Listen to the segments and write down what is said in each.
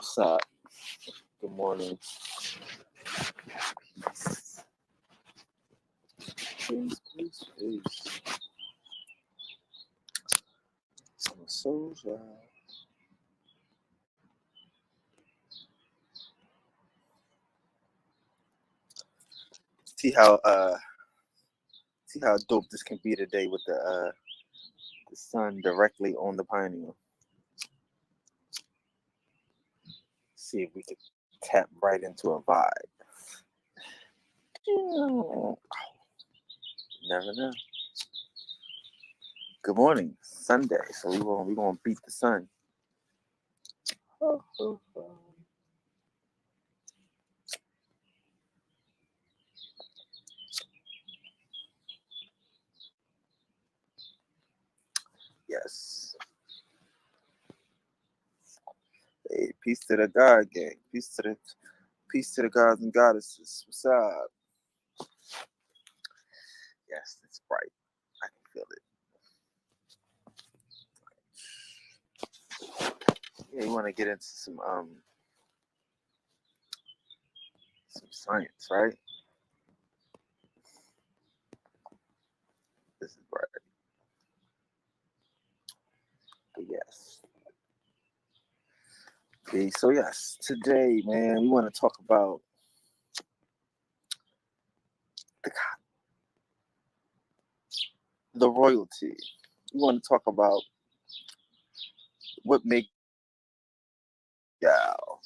What's up? Good morning. Peace. Some soldier. See how dope this can be today with the sun directly on the pineal. See if we can tap right into a vibe. Never know. Good morning, Sunday. So we gonna beat the sun. Yes. Hey, peace to the God gang. Peace to the gods and goddesses. What's up? Yes, it's bright. I can feel it. Yeah, you want to get into some science, right? This is bright. But yes. Okay, so yes, today, man, we want to talk about the royalty. We want to talk about what makes y'all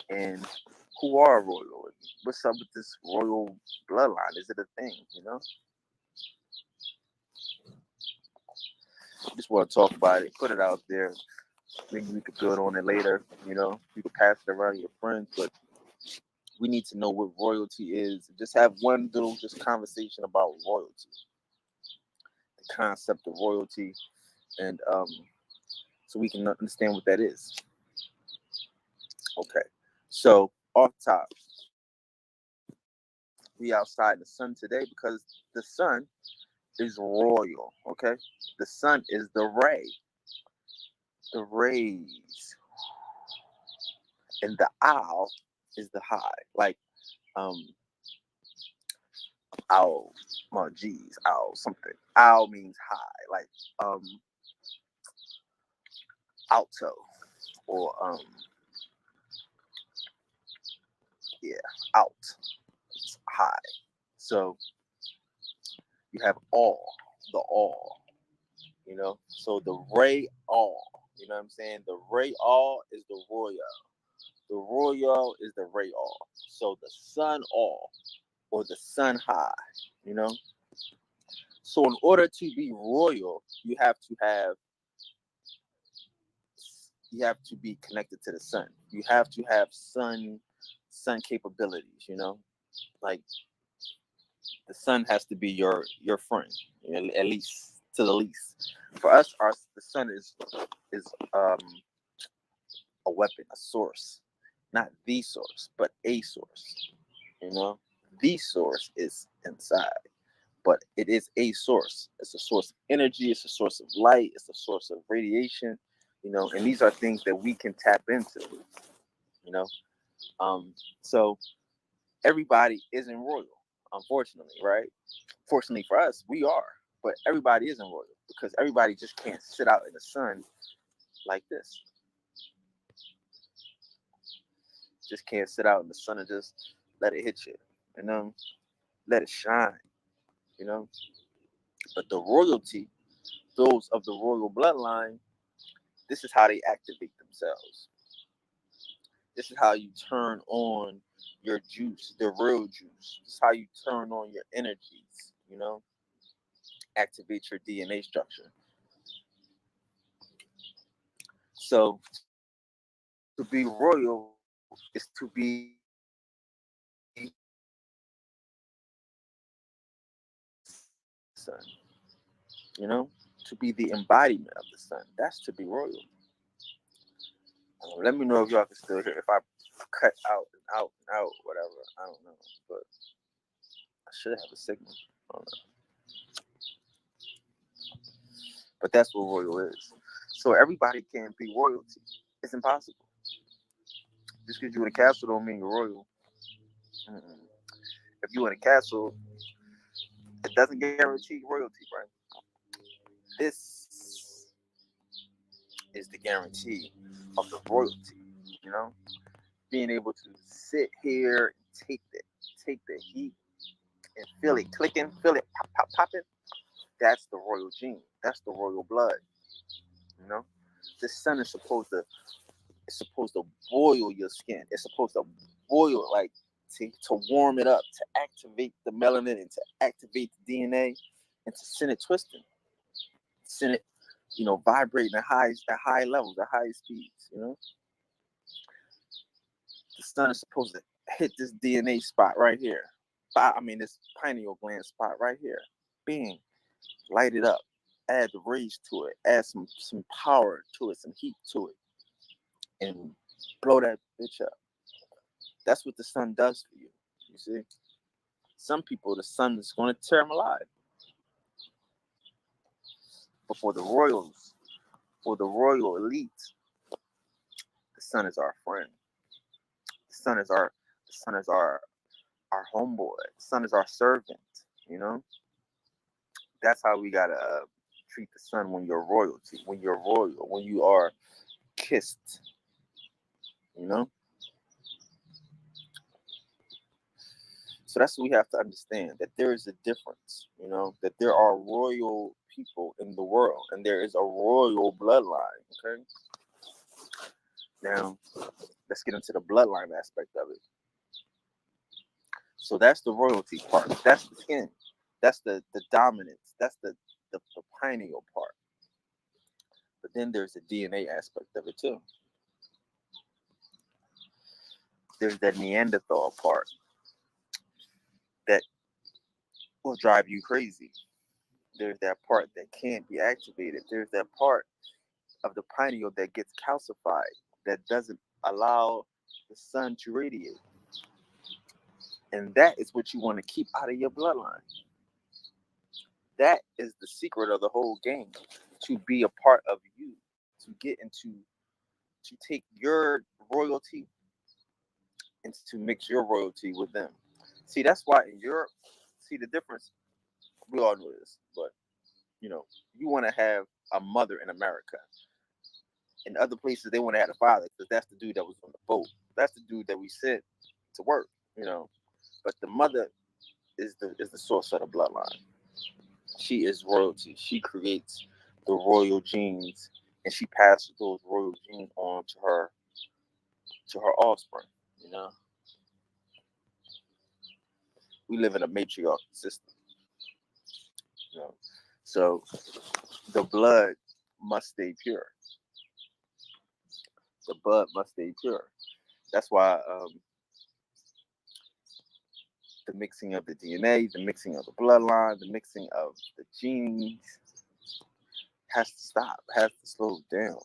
and who are royal. What's up with this royal bloodline? Is it a thing? Just want to talk about it, put it out there. Maybe we could build on it later. You could pass it around your friends, but we need to know what royalty is. Just have one little conversation about royalty, the concept of royalty, and so we can understand what that is. Okay, so off top, we outside the sun today because the sun is royal. Okay, the sun is the rays, and the owl is the high. Like owl, oh geez, owl something. Owl means high, like alto, or yeah, out, high. So you have all, the all, So the ray all, you know what I'm saying? The ray all is the royal. The royal is the ray all. So the sun all, or the sun high, you know? So in order to be royal, you have to be connected to the sun. You have to have sun capabilities, Like the sun has to be your friend, at least to the least. For us, the sun is a weapon, a source, not the source, but a source. The source is inside, but it is a source. It's a source of energy. It's a source of light. It's a source of radiation. And these are things that we can tap into. You know, so everybody isn't royal, unfortunately, right? Fortunately for us, we are, but everybody isn't royal because everybody just can't sit out in the sun like this. Just can't sit out in the sun and just let it hit you, let it shine, you know. But the royalty, those of the royal bloodline, this is how they activate themselves. This is how you turn on your juice, the real juice. This is how you turn on your energies, activate your DNA structure. So to be royal is to be sun, to be the embodiment of the sun. That's to be royal. Let me know if y'all can still hear. If I cut out and out and out, whatever, I don't know. But I should have a signal. I don't know. But that's what royal is. So everybody can't be royalty. It's impossible. Just because you're in a castle don't mean you're royal. Mm-mm. If you're in a castle, it doesn't guarantee royalty, right? This is the guarantee of the royalty, you know? Being able to sit here and take the heat and feel it clicking, feel it popping. That's the royal gene. That's the royal blood. You know, the sun is supposed to boil your skin. It's supposed to boil like to warm it up, to activate the melanin and to activate the DNA and to send it twisting, send it, vibrating at high levels, at high speeds. The sun is supposed to hit this DNA spot right here. This pineal gland spot right here. Bing, light it up. Add the rays to it. Add some power to it, some heat to it, and blow that bitch up. That's what the sun does for you. You see, some people, the sun is going to tear them alive. But for the royals, for the royal elite, the sun is our friend. The sun is our homeboy. The sun is our servant. You know, that's how we gotta treat the sun when you're royalty, when you're royal, when you are kissed. You know, so that's what we have to understand, that there is a difference. That there are royal people in the world, and there is a royal bloodline. Okay, now let's get into the bloodline aspect of it. So that's the royalty part. That's the skin. That's the dominance. That's the pineal part. But then there's the DNA aspect of it too. There's that Neanderthal part that will drive you crazy. There's that part that can't be activated. There's that part of the pineal that gets calcified, that doesn't allow the sun to radiate. And that is what you want to keep out of your bloodline. That is the secret of the whole game. To be a part of you, to take your royalty and to mix your royalty with them. See, that's why in Europe, see the difference. We all know this, but you want to have a mother in America. In other places, they want to have a father because that's the dude that was on the boat. That's the dude that we sent to work. But the mother is the source of the bloodline. She is royalty. She creates the royal genes, and she passes those royal genes on to her offspring. You know, we live in a matriarchal system. You know, so the blood must stay pure. The blood must stay pure. That's why the mixing of the DNA, the mixing of the bloodline, the mixing of the genes has to stop, has to slow down.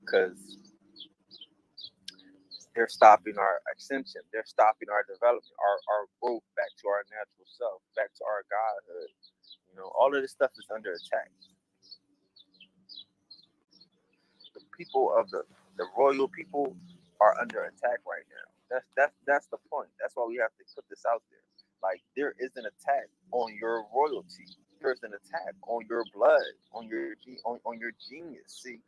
Because they're stopping our ascension, they're stopping our development, our growth back to our natural self, back to our godhood. All of this stuff is under attack. The people of the royal people are under attack right now. That's the point. That's why we have to put this out there. Like, there is an attack on your royalty. There's an attack on your blood, on your genius. See,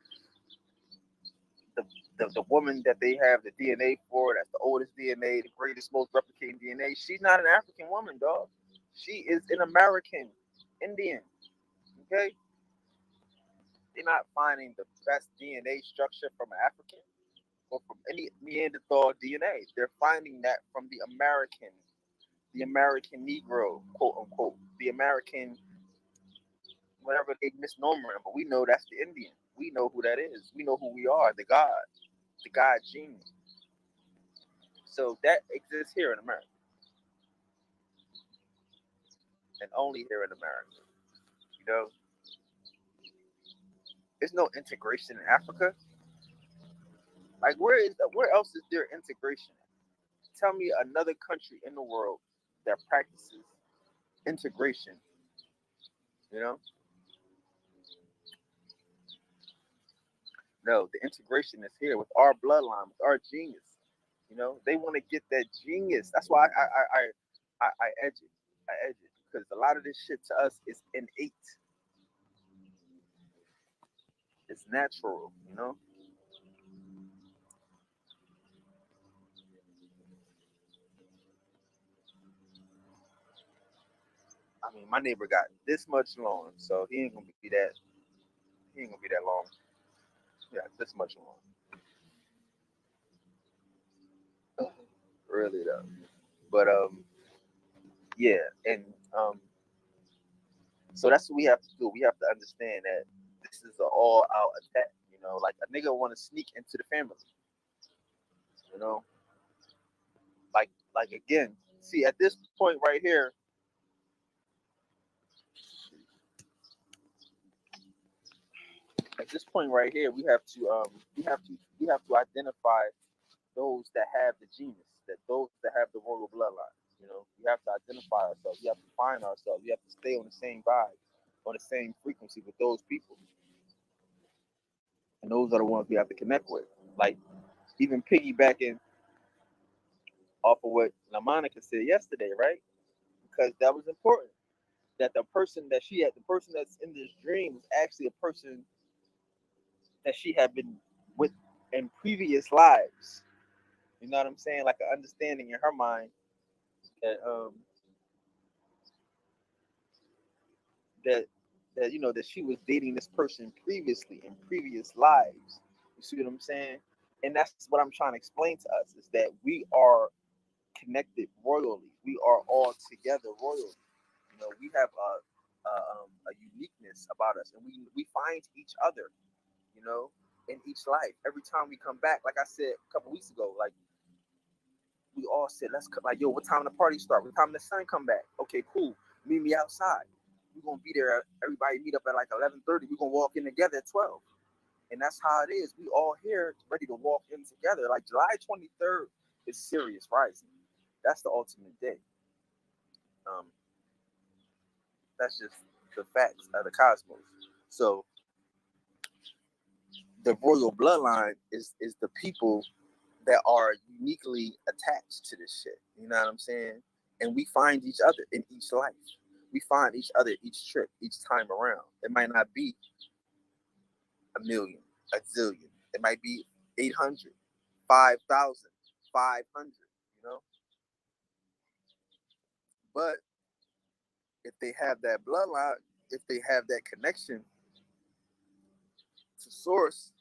the woman that they have the DNA for, that's the oldest DNA, the greatest, most replicating DNA. She's not an African woman, dog. She is an American Indian. Okay, they're not finding the best DNA structure from an African or from any Neanderthal DNA. They're finding that from the American Negro, quote unquote, the American, whatever they misnomer him, but we know that's the Indian. We know who that is. We know who we are, the God gene. So that exists here in America, and only here in America. You know, there's no integration in Africa. Like, where else is there integration? Tell me another country in the world that practices integration. You know, No, the integration is here with our bloodline, with our genius. You know, they want to get that genius. That's why I edge it. I edge it because a lot of this shit to us is innate. It's natural. You know. I mean, my neighbor got this much lawn, so he ain't gonna be that. He ain't gonna be that long. Yeah, this much long. Really though. But yeah, and so that's what we have to do. We have to understand that this is an all-out attack. You know, like a nigga want to sneak into the family. You know, like again. See, at this point right here, at this point right here, we have to identify those that have the genius, that those that have the royal bloodline. You know, we have to identify ourselves. We have to find ourselves. We have to stay on the same vibe, on the same frequency with those people, and those are the ones we have to connect with. Like even piggybacking off of what LaMonica said yesterday, right? Because that was important. That the person that she had, the person that's in this dream, was actually a person that she had been with in previous lives. You know what I'm saying? Like an understanding in her mind that that that that she was dating this person previously in previous lives. You see what I'm saying? And that's what I'm trying to explain to us is that we are connected royally. We are all together royally. You know, we have a uniqueness about us, and we find each other. You know, in each life. Every time we come back, like I said a couple weeks ago, like we all said, let's like, yo, what time the party start? What time the sun come back? Okay, cool. Meet me outside. We're gonna be there. Everybody meet up at like 11:30. We're gonna walk in together at 12. And that's how it is. We all here ready to walk in together. Like July 23rd is Sirius rising. That's the ultimate day. Um, that's just the facts of the cosmos. So the royal bloodline is the people that are uniquely attached to this shit. You know what I'm saying? And we find each other in each life. We find each other each trip, each time around. It might not be a million, a zillion. It might be 800, 5,000, 500. You know, but if they have that bloodline, if they have that connection to source,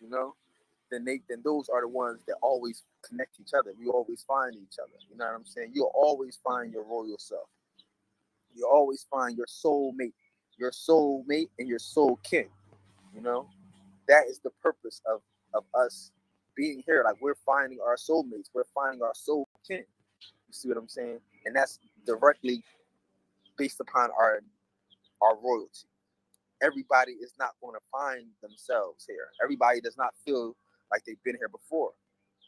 you know, then those are the ones that always connect each other. We always find each other. You know what I'm saying? You'll always find your royal self. You always find your soulmate and your soul kin. You know, that is the purpose of us being here. Like we're finding our soulmates, we're finding our soul kin. You see what I'm saying? And that's directly based upon our royalty. Everybody is not going to find themselves here. Everybody does not feel like they've been here before.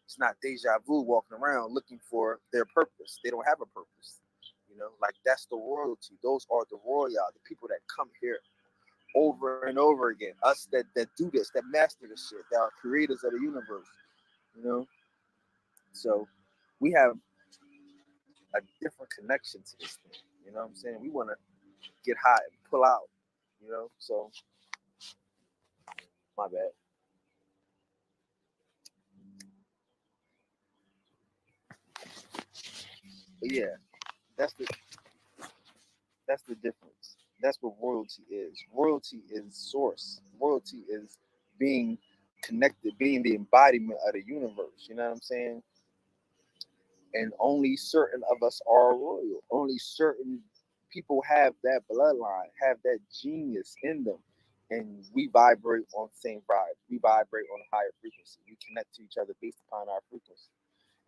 It's not deja vu walking around looking for their purpose. They don't have a purpose. You know, like that's the royalty. Those are the royal, the people that come here over and over again. Us that do this, that master this shit, that are creators of the universe. You know, so we have a different connection to this thing. You know what I'm saying? We want to get hot and pull out. You know, so my bad. But yeah, that's the difference. That's what royalty is. Royalty is source. Royalty is being connected, being the embodiment of the universe. You know what I'm saying? And only certain of us are royal. Only certain people have that bloodline, have that genius in them. And we vibrate on the same vibe. We vibrate on a higher frequency. We connect to each other based upon our frequency.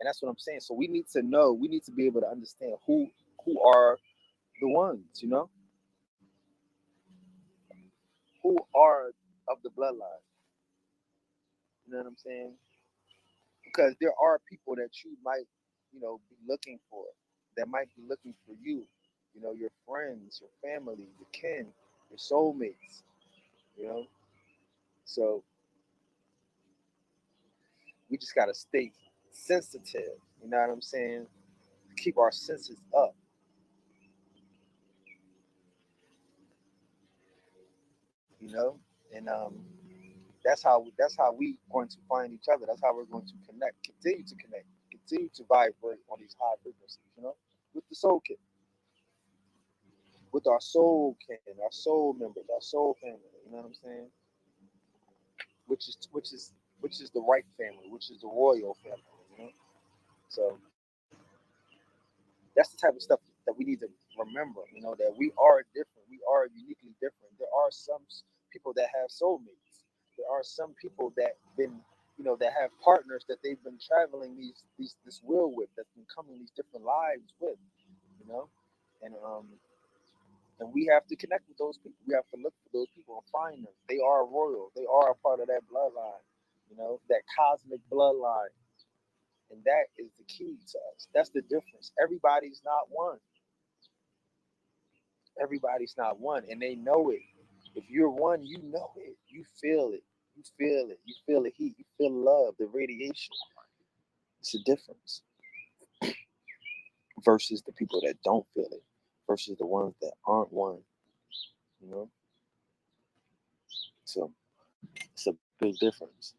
And that's what I'm saying. So we need to know, we need to be able to understand who are the ones, who are of the bloodline. You know what I'm saying? Because there are people that you might, be looking for, that might be looking for you. You know, your friends, your family, your kin, your soulmates. You know, so We just gotta stay sensitive. You know what I'm saying? Keep our senses up. You know, and that's how we going to find each other. That's how we're going to connect, continue to vibrate on these high frequencies. You know, with the soul kit, with our soul kin, our soul members, our soul family. You know what I'm saying? Which is the right family, which is the royal family. You know, so that's the type of stuff that we need to remember. You know, that we are different. We are uniquely different. There are some people that have soulmates. There are some people that been, that have partners that they've been traveling these this will with, that's been coming these different lives with. You know, and we have to connect with those people. We have to look for those people and find them. They are royal. They are a part of that bloodline. You know, that cosmic bloodline. And that is the key to us. That's the difference. Everybody's not one. Everybody's not one, and they know it. If you're one, you know it. You feel it. You feel it. You feel the heat. You feel love, the radiation. It's a difference versus the people that don't feel it, versus the ones that aren't one. You know, so it's a big difference.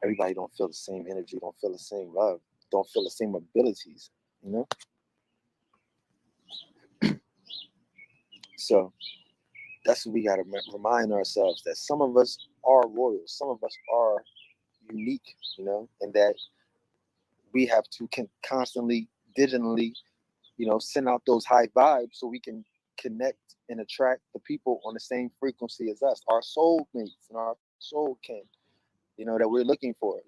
Everybody don't feel the same energy. Don't feel the same love. Don't feel the same abilities. You know, so that's what we got to remind ourselves, that some of us are royal, some of us are unique, and that we have to constantly, digitally, send out those high vibes so we can connect and attract the people on the same frequency as us, our soulmates and our soul kin, that we're looking for,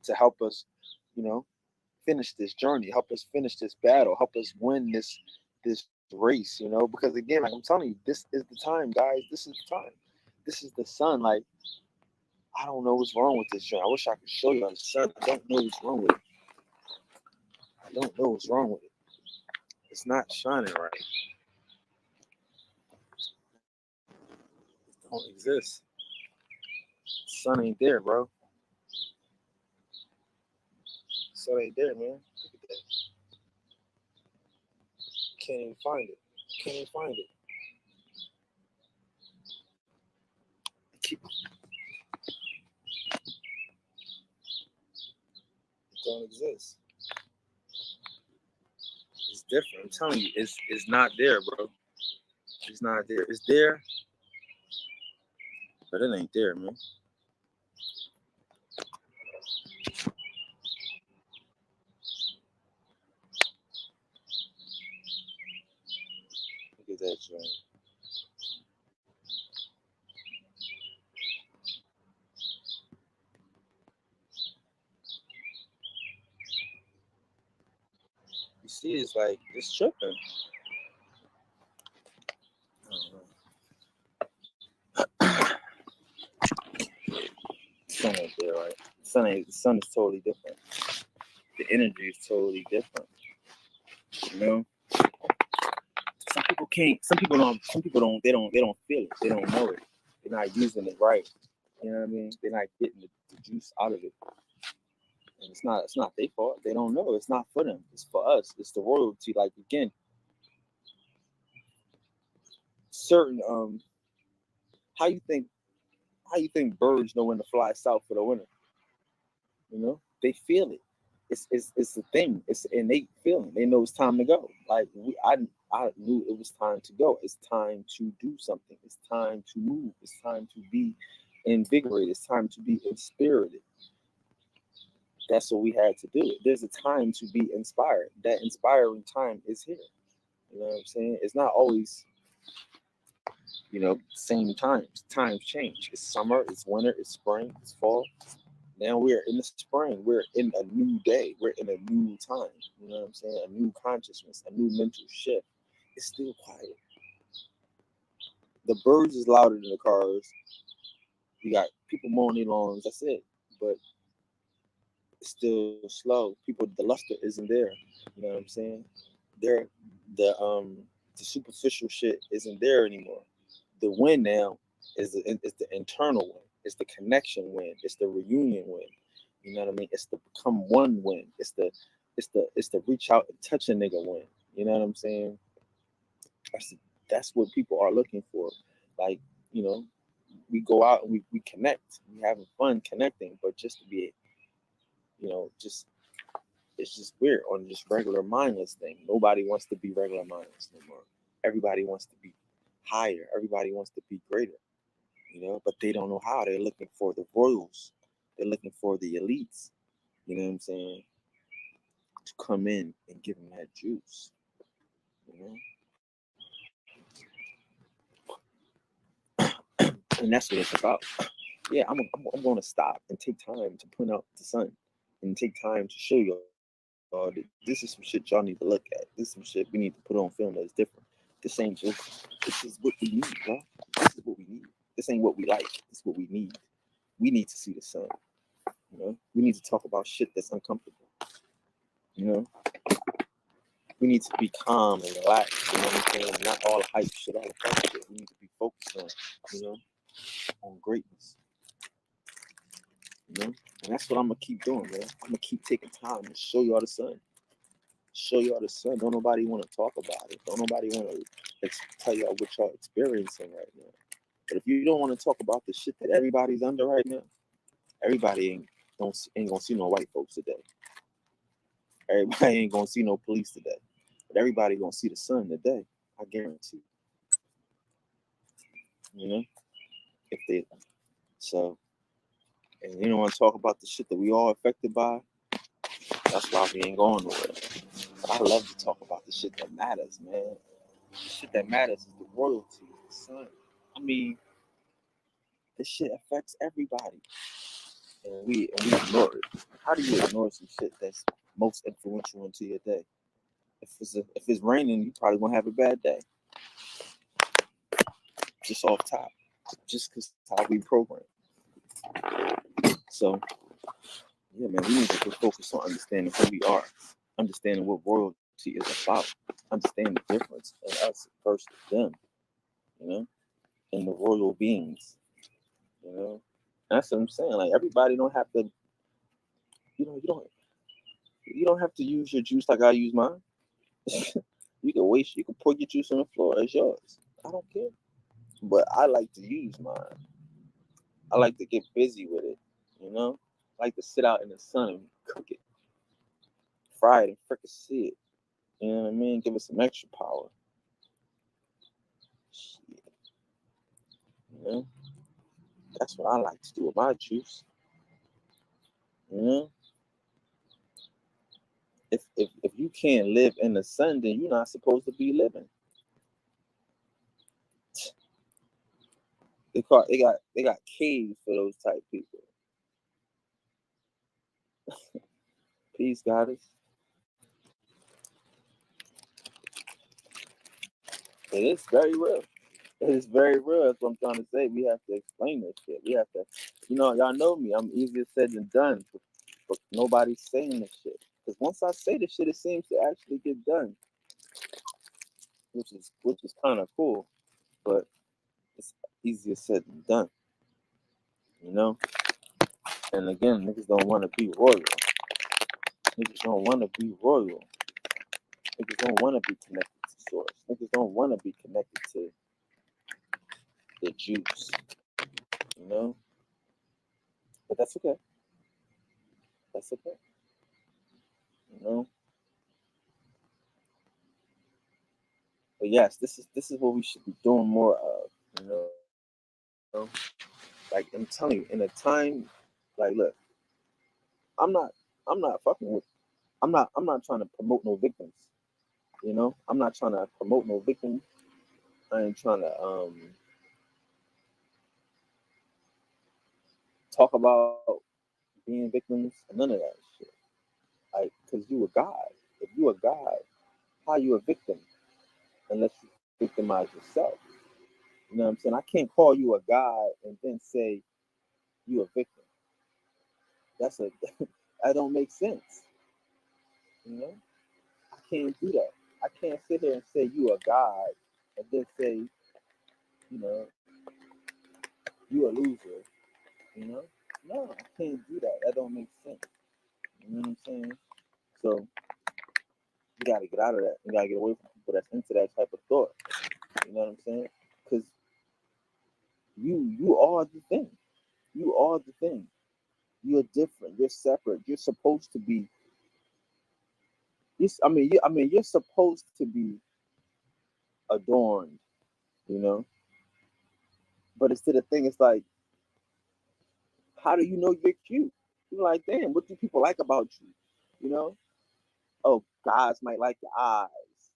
to help us, you know, finish this journey, help us finish this battle, help us win this race, because again, like I'm telling you, this is the time, guys. This is the time. This is the sun. Like, I don't know what's wrong with this joint. I wish I could show you the sun. I don't know what's wrong with it. I don't know what's wrong with it. It's not shining right. It don't exist. The sun ain't there, bro. The sun ain't there, man. Look at that. Can't even find it. Can't even find it. It don't exist. It's different. I'm telling you, it's not there, bro. It's not there. It's there, but it ain't there, man. Look at that joint. You see, it's like it's tripping. Sun ain't there, right? The sun is totally different. The energy is totally different. You know? Some people don't feel it. They don't know it. They're not using it right. You know what I mean? They're not getting the juice out of it. And it's not their fault. They don't know. It's not for them. It's for us. It's the royalty. Like, again, certain how you think birds know when to fly south for the winter? They feel it. It's a thing. It's an innate feeling. They know it's time to go. Like, I knew it was time to go. It's time to do something. It's time to move. It's time to be invigorated. It's time to be inspirited. That's what we had to do. There's a time to be inspired. That inspiring time is here. You know what I'm saying? It's not always, same times. Times change. It's summer, it's winter, it's spring, it's fall. Now we're in the spring. We're in a new day. We're in a new time. You know what I'm saying? A new consciousness, a new mental shift. It's still quiet. The birds is louder than the cars. You got people mowing their lawns. That's it. But it's still slow. People, the luster isn't there. You know what I'm saying? There, the the superficial shit isn't there anymore. The win now is the internal win. It's the connection win. It's the reunion win. You know what I mean? It's the become one win. It's the reach out and touch a nigga win. You know what I'm saying? That's what people are looking for. Like, you know, we go out and we connect. We having fun connecting, but just to be, just it's just weird on just regular mindless thing. Nobody wants to be regular mindless no more. Everybody wants to be higher. Everybody wants to be greater. But they don't know how. They're looking for the royals. They're looking for the elites. You know what I'm saying? To come in and give them that juice. And that's what it's about. Yeah, I'm going to stop and take time to point out the sun and take time to show y'all that this is some shit y'all need to look at. This is some shit we need to put on film that's different. This ain't just, this is what we need, bro. This is what we need. This ain't what we like. This is what we need. We need to see the sun. We need to talk about shit that's uncomfortable. We need to be calm and relaxed. You know what I'm saying? Not all the hype shit, all the fun shit. We need to be focused on, on greatness. And that's what I'm gonna keep doing, man. I'm gonna keep taking time to show y'all the sun. Show y'all the sun. Don't nobody want to talk about it. Don't nobody want to tell y'all what y'all experiencing right now. But if you don't want to talk about the shit that everybody's under right now, everybody ain't gonna see no white folks today. Everybody ain't gonna see no police today. But everybody gonna see the sun today. I guarantee. If they so, and you don't want to talk about the shit that we all affected by. That's why we ain't going nowhere. But I love to talk about the shit that matters, man. The shit that matters is the royalty, the sun. I mean, this shit affects everybody, and we ignore it. How do you ignore some shit that's most influential into your day? If it's raining, you probably won't have a bad day. Just off top, just because how we program. So, yeah, man, we need to focus on understanding who we are, understanding what royalty is about, understand the difference in us versus them, and the royal beings, That's what I'm saying. Like, everybody don't have to, you don't have to use your juice like I use mine. You can pour your juice on the floor. It's yours. I don't care. But I like to use mine. I like to get busy with it, I like to sit out in the sun and cook it, fry it, and frickin' see it. You know what I mean? Give it some extra power. Shit. That's what I like to do with my juice. If you can't live in the sun, then you're not supposed to be living. They got caves for those type people. Peace, goddess. It is very real. It is very real. That's what I'm trying to say. We have to explain this shit. We have to, y'all know me. I'm easier said than done. But nobody's saying this shit. Because once I say this shit, it seems to actually get done. Which is kind of cool. But it's easier said than done. And again, niggas don't want to be royal. Niggas don't want to be royal. Niggas don't want to be connected to source. Niggas don't want to be connected to the juice. But that's okay. That's okay. But yes, this is what we should be doing more of. Like, I'm telling you, in a time, like, look, I'm not fucking with. I'm not trying to promote no victims. I'm not trying to promote no victims. I ain't trying to talk about being victims, none of that shit. Like, because you a god. If you a god, how you a victim? Unless you victimize yourself. You know what I'm saying? I can't call you a god and then say you a victim. That don't make sense. I can't do that. I can't sit here and say you a god and then say, you a loser You know, no, I can't do that. That don't make sense. You know what I'm saying? So you gotta get out of that. You gotta get away from people that's into that type of thought. You know what I'm saying? Because you are the thing. You are the thing. You're different. You're separate. You're supposed to be. You're supposed to be adorned. You know, but instead of thing, it's like, how do you know you're cute? You're like, damn, what do people like about you? You know, oh, guys might like your eyes.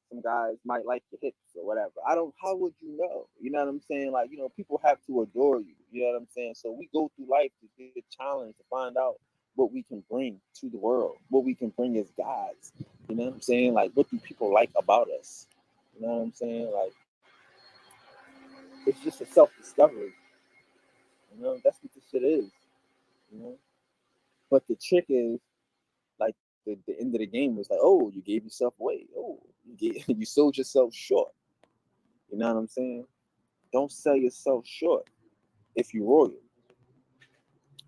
Some guys might like your hips or whatever. I don't. How would you know? You know what I'm saying? Like, people have to adore you. You know what I'm saying? So we go through life to get challenged to find out what we can bring to the world, what we can bring as guys. You know what I'm saying? Like, what do people like about us? You know what I'm saying? Like, it's just a self discovery. That's what this shit is. You know. But the trick is, like, the end of the game was like, oh, you gave yourself away. Oh, you sold yourself short. You know what I'm saying? Don't sell yourself short if you royal.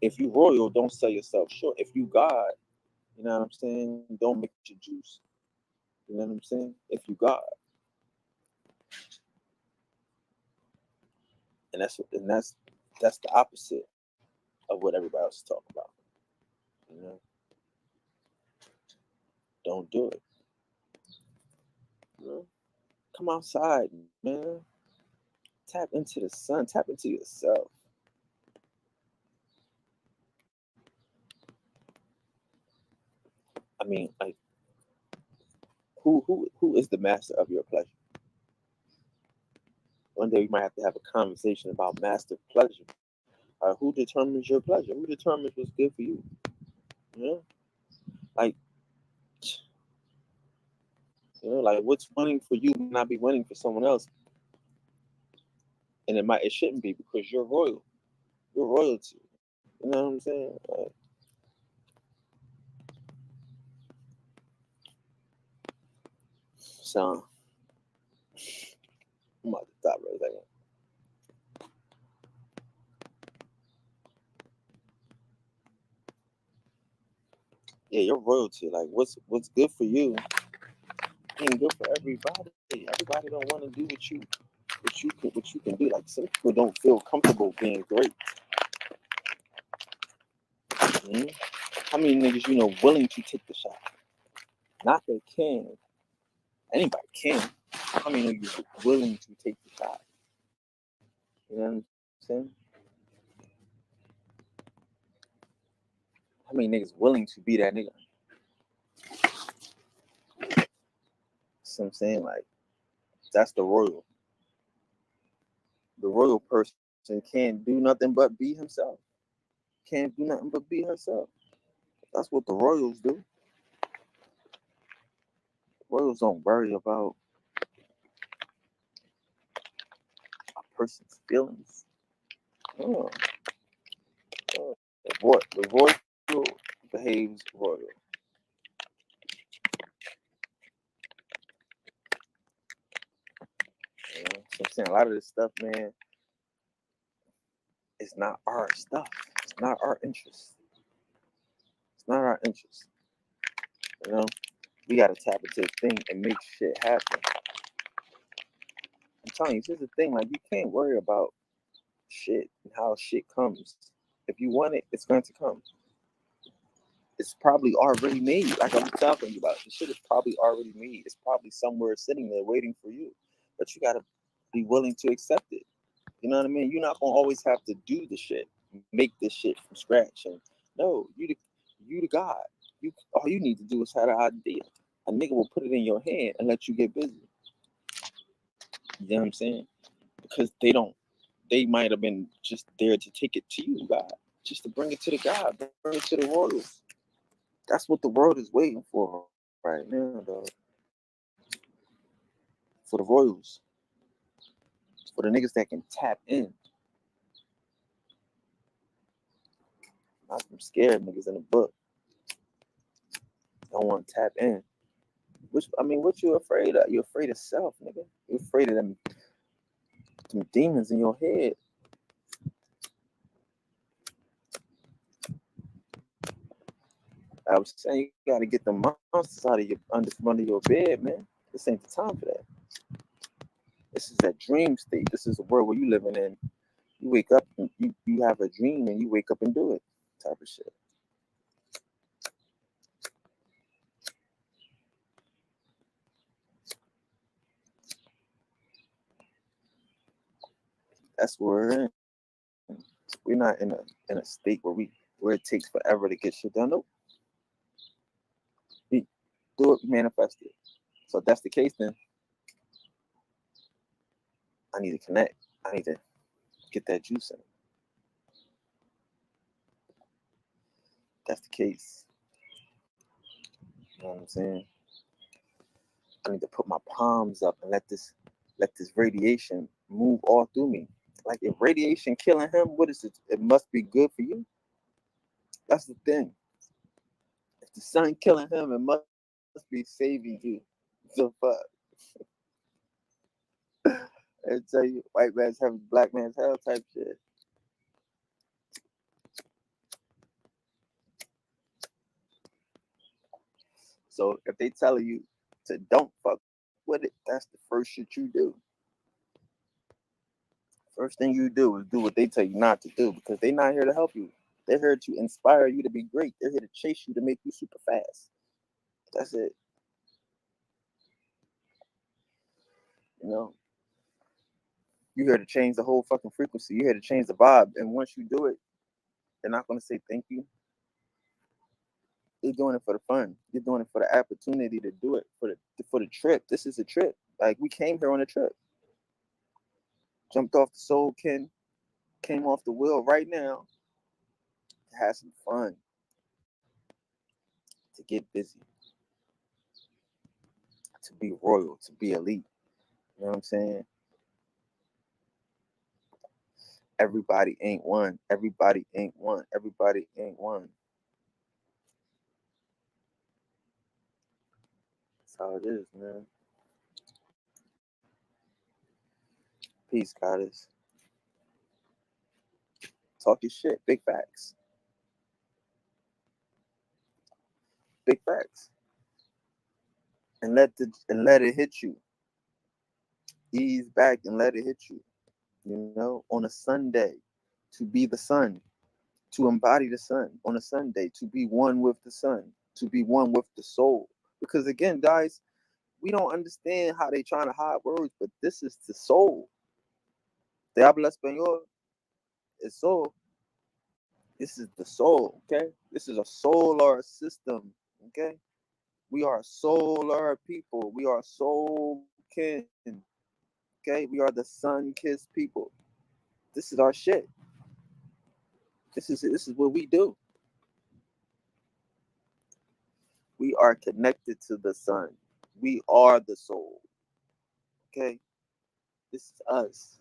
If you royal, don't sell yourself short. If you God, you know what I'm saying? Don't mix your juice. You know what I'm saying? If you God. And that's the opposite of what everybody else is talking about. You know? Don't do it. You know? Come outside, man. Tap into the sun. Tap into yourself. I mean, like, who is the master of your pleasure? One day we might have to have a conversation about master pleasure. Who determines your pleasure? Who determines what's good for you? You know, like, like, what's winning for you may not be winning for someone else, and it shouldn't be, because you're royal. You're royalty. You know what I'm saying? Like, so I'm about to stop right there. Yeah, you're royalty. Like, what's good for you ain't good for everybody. Everybody don't want to do what you can do. Like, some people don't feel comfortable being great. Mm-hmm. How many niggas willing to take the shot? Not they can. Anybody can. How many niggas willing to take the shot? You know what I'm saying? How many niggas willing to be that nigga? So I'm saying, like, that's the royal. The royal person can't do nothing but be himself. Can't do nothing but be herself. That's what the royals do. Royals don't worry about a person's feelings. Oh, oh. The royal behaves royal. So I'm saying, a lot of this stuff, man, it's not our stuff. It's not our interest. It's not our interest. You know, we gotta tap into the thing and make shit happen. I'm telling you, this is the thing. Like, you can't worry about shit and how shit comes. If you want it, it's going to come. It's probably already made. Like I'm talking about, the shit is probably already made. It's probably somewhere sitting there waiting for you. But you gotta be willing to accept it. You know what I mean? You're not gonna always have to do the shit, make this shit from scratch. And no, you the God. You all you need to do is have an idea. A nigga will put it in your hand and let you get busy. You know what I'm saying? Because they might have been just there to take it to you, God. Just to bring it to the God, bring it to the royals. That's what the world is waiting for right now, dog. For the royals. For the niggas that can tap in. Not some scared niggas in the book. Don't want to tap in. What you afraid of? You're afraid of self, nigga. You're afraid of them demons in your head. I was saying you gotta get the monsters out of your under your bed, man. This ain't the time for that. This is that dream state. This is a world where you living in. You wake up and you have a dream and you wake up and do it. Type of shit. That's where we're in. We're not in a state where it takes forever to get shit done. Nope. We do it, manifest it. So if that's the case, then I need to connect. I need to get that juice in. That's the case. You know what I'm saying? I need to put my palms up and let this radiation move all through me. Like if radiation killing him, what is it? It must be good for you. That's the thing. If the sun killing him, it must be saving you. The fuck. I tell you, white man's heaven, black man's hell type shit. So if they tell you to don't fuck with it, that's the first shit you do. First thing you do is do what they tell you not to do because they're not here to help you. They're here to inspire you to be great. They're here to chase you to make you super fast. That's it. You know, you're here to change the whole fucking frequency. You're here to change the vibe. And once you do it, they're not going to say thank you. You're doing it for the fun. You're doing it for the opportunity to do it for the trip. This is a trip. Like we came here on a trip. Jumped off the soul kin, came off the wheel right now to have some fun, to get busy, to be royal, to be elite. You know what I'm saying? Everybody ain't one. Everybody ain't one. Everybody ain't one. That's how it is, man. Peace, goddess. Talk your shit. Big facts. Big facts. And let it hit you. Ease back and let it hit you. You know, on a Sunday, to be the sun, to embody the sun on a Sunday, to be one with the sun, to be one with the soul. Because again, guys, we don't understand how they trying to hide words, but this is the soul. Te habla español, es soul. This is the soul, okay? This is a solar system, okay? We are solar people. We are soul kin, okay? We are the sun-kissed people. This is our shit. This is what we do. We are connected to the sun. We are the soul. Okay? This is us.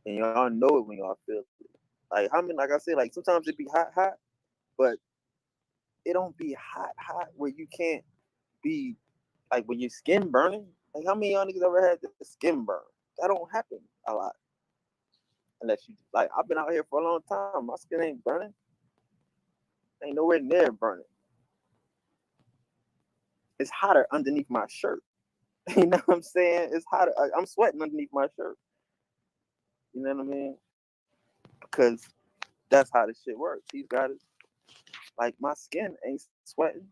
And y'all know it when y'all feel it. Like how many, like I said, like sometimes it be hot, but it don't be hot where you can't be like when your skin burning. Like how many y'all niggas ever had the skin burn? That don't happen a lot. Unless you like I've been out here for a long time. My skin ain't burning. Ain't nowhere near burning. It's hotter underneath my shirt. You know what I'm saying? It's hotter. I'm sweating underneath my shirt. You know what I mean? Because that's how this shit works. He's got it. Like my skin ain't sweating.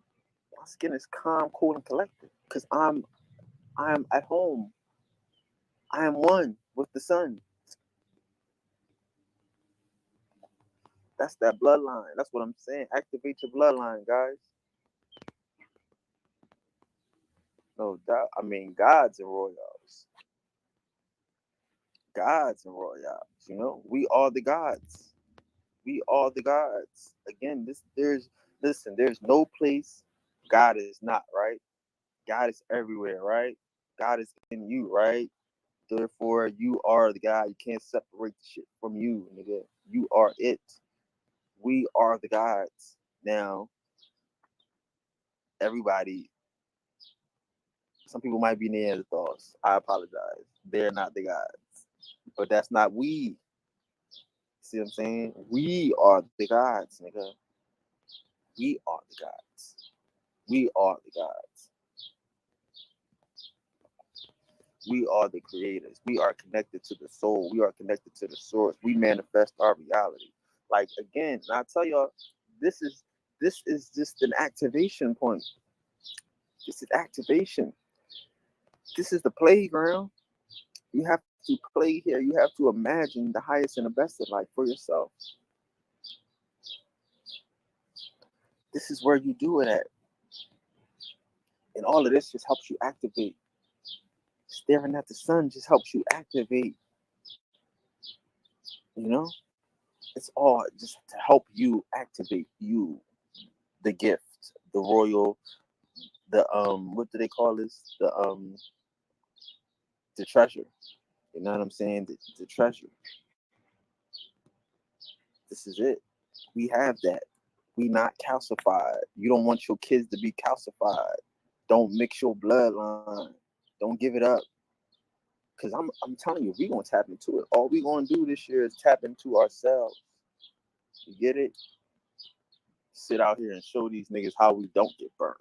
My skin is calm, cool, and collected. Because I'm at home. I am one with the sun. That's that bloodline. That's what I'm saying. Activate your bloodline, guys. No doubt. I mean, gods and royals. Gods and royals. You know, we are the gods. We are the gods. Again, there's no place God is not, right? God is everywhere, right? God is in you, right? Therefore, you are the God. You can't separate the shit from you, nigga. You are it. We are the gods. Now, everybody, some people might be Neanderthals. I apologize. They're not the gods. But that's not we. See what I'm saying? We are the gods, nigga. We are the gods. We are the gods. We are the creators. We are connected to the soul. We are connected to the source. We manifest our reality. Like again, and I tell y'all, this is just an activation point. This is activation. This is the playground. You have to play here. You have to imagine the highest and the best of life for yourself. This is where you do it at. And all of this just helps you activate. Staring at the sun just helps you activate. You know? It's all just to help you activate you, the gift, the royal, the what do they call this? The treasure. You know what I'm saying? The treasure. This is it. We have that. We not calcified. You don't want your kids to be calcified. Don't mix your bloodline. Don't give it up. Cause I'm telling you, we gonna tap into it. All we gonna do this year is tap into ourselves. You get it? Sit out here and show these niggas how we don't get burned.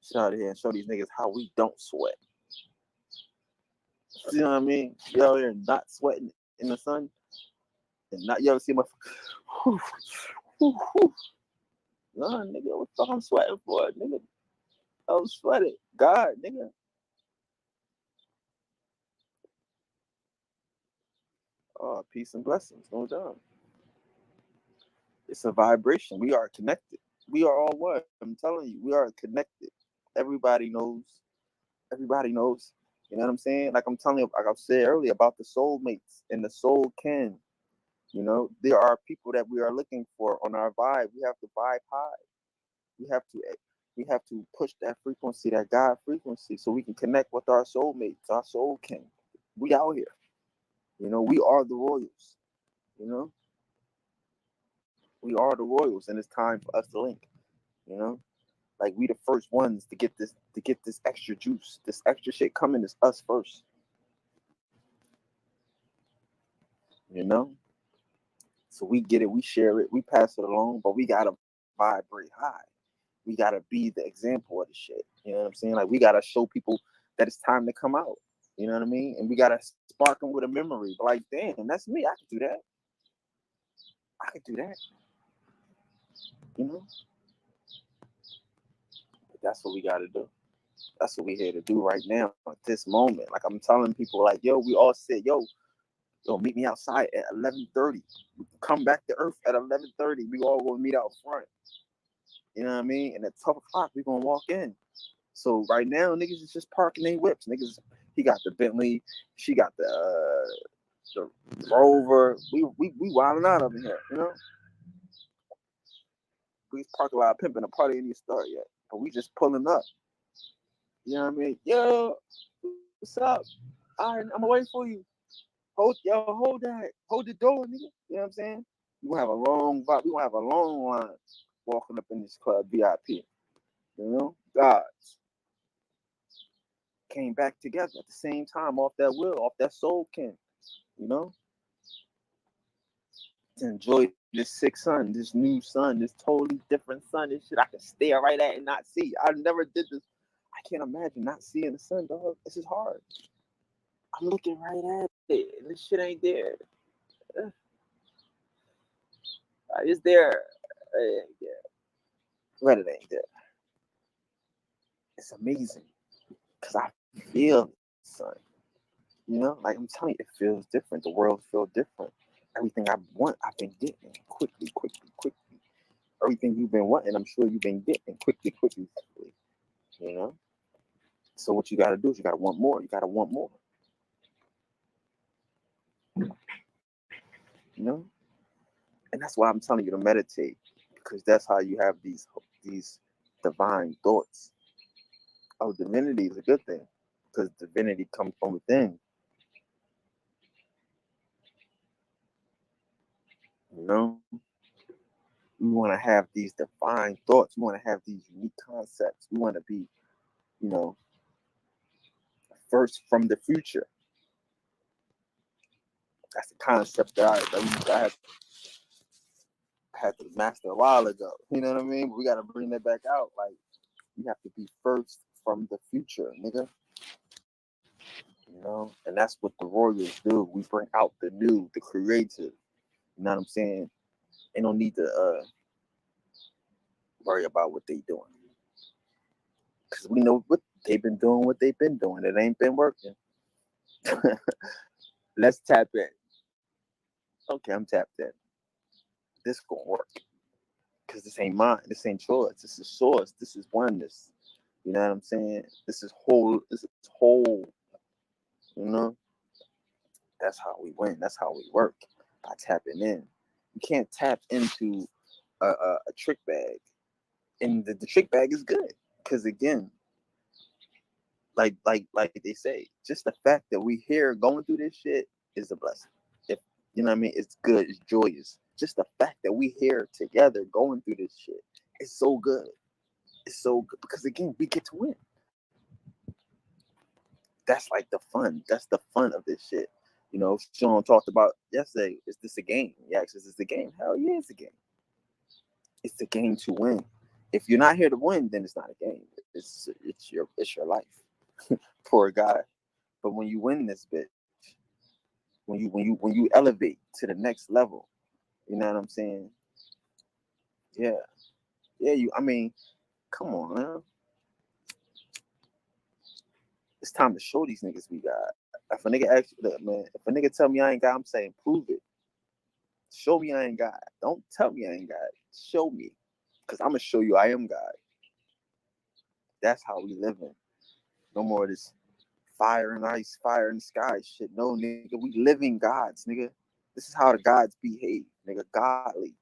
Sit out here and show these niggas how we don't sweat. You know what I mean? You out here not sweating in the sun, and not you ever see my. Nah, nigga, what the fuck I'm sweating for, nigga? I'm sweating. God, nigga. Oh, peace and blessings, no doubt. It's a vibration. We are connected. We are all one. I'm telling you, we are connected. Everybody knows. Everybody knows. You know what I'm saying? Like I'm telling you, like I said earlier about the soulmates and the soul kin. You know, there are people that we are looking for on our vibe. We have to vibe high. We have to push that frequency, that God frequency, so we can connect with our soulmates, our soul kin. We out here. You know, we are the royals. You know, we are the royals, and it's time for us to link. You know, like we the first ones to get this extra juice, this extra shit coming is us first. You know, so we get it, we share it, we pass it along, but we gotta vibrate high. We gotta be the example of the shit. You know what I'm saying? Like we gotta show people that it's time to come out. You know what I mean? And we gotta spark them with a memory. But like, damn, that's me. I could do that. I could do that. You know? But that's what we gotta do. That's what we here to do right now at this moment. Like I'm telling people, like, yo, we all said, yo, meet me outside at 11:30. Come back to Earth at 11:30. We all gonna meet out front. You know what I mean? And at 12 o'clock, we gonna walk in. So right now, niggas is just parking their whips. Niggas, he got the Bentley, she got the Rover. We wilding out over here, you know. We park a lot, pimping, a party ain't even start yet, but we just pulling up. You know what I mean? Yo, what's up? All right, I'm waiting for you. Hold that, hold the door, nigga. You know what I'm saying? We gonna have a long vibe. We gonna have a long line walking up in this club VIP. You know, gods came back together at the same time off that will, off that soul kin. You know, to enjoy this sick sun, this new sun, this totally different sun. This shit I can stare right at and not see. I never did this. I can't imagine not seeing the sun, dog. This is hard. I'm looking right at it, and this shit ain't there. It's there. It ain't there. But it ain't there. It's amazing because I feel the sun. You know, like I'm telling you, it feels different. The world feels different. Everything I want, I've been getting quickly, quickly, quickly. Everything you've been wanting, I'm sure you've been getting quickly, quickly, quickly. You know? So what you gotta do is you gotta want more. You gotta want more. You know? And that's why I'm telling you to meditate, because that's how you have these divine thoughts. Oh, divinity is a good thing, because divinity comes from within. You know? We want to have these divine thoughts. We want to have these unique concepts. We want to be, you know, first from the future. That's the concept that I had to master a while ago. You know what I mean? But we gotta bring that back out. Like you have to be first from the future, nigga. You know, and that's what the Royals do. We bring out the new, the creative. You know what I'm saying? They don't need to worry about what they doing because we know what they've been doing. What they've been doing, it ain't been working. Let's tap in. Okay, I'm tapped in. This gonna work because this ain't mine. This ain't yours. This is source. This is oneness. You know what I'm saying? This is whole. This is whole. You know, that's how we win. That's how we work by tapping in. You can't tap into a trick bag, and the trick bag is good because again, like they say, just the fact that we here going through this shit is a blessing. If you know what I mean, it's good. It's joyous. Just the fact that we here together going through this shit is so good. It's so good because again, we get to win. That's like the fun. That's the fun of this shit. You know, Sean talked about yesterday. Is this a game? Yes, is this a game? Hell yeah, it's a game. It's a game to win. If you're not here to win, then it's not a game. It's your life. Poor guy. But when you win this bitch, when you elevate to the next level, you know what I'm saying? Yeah. Yeah, I mean, come on, man. It's time to show these niggas we got. If a nigga asks you that, man, if a nigga tell me I ain't got, I'm saying prove it. Show me I ain't got. Don't tell me I ain't got. Show me. Because I'm gonna show you I am God. That's how we living. No more of this fire and ice, fire and sky shit. No, nigga, we living gods, nigga. This is how the gods behave, nigga. Godly.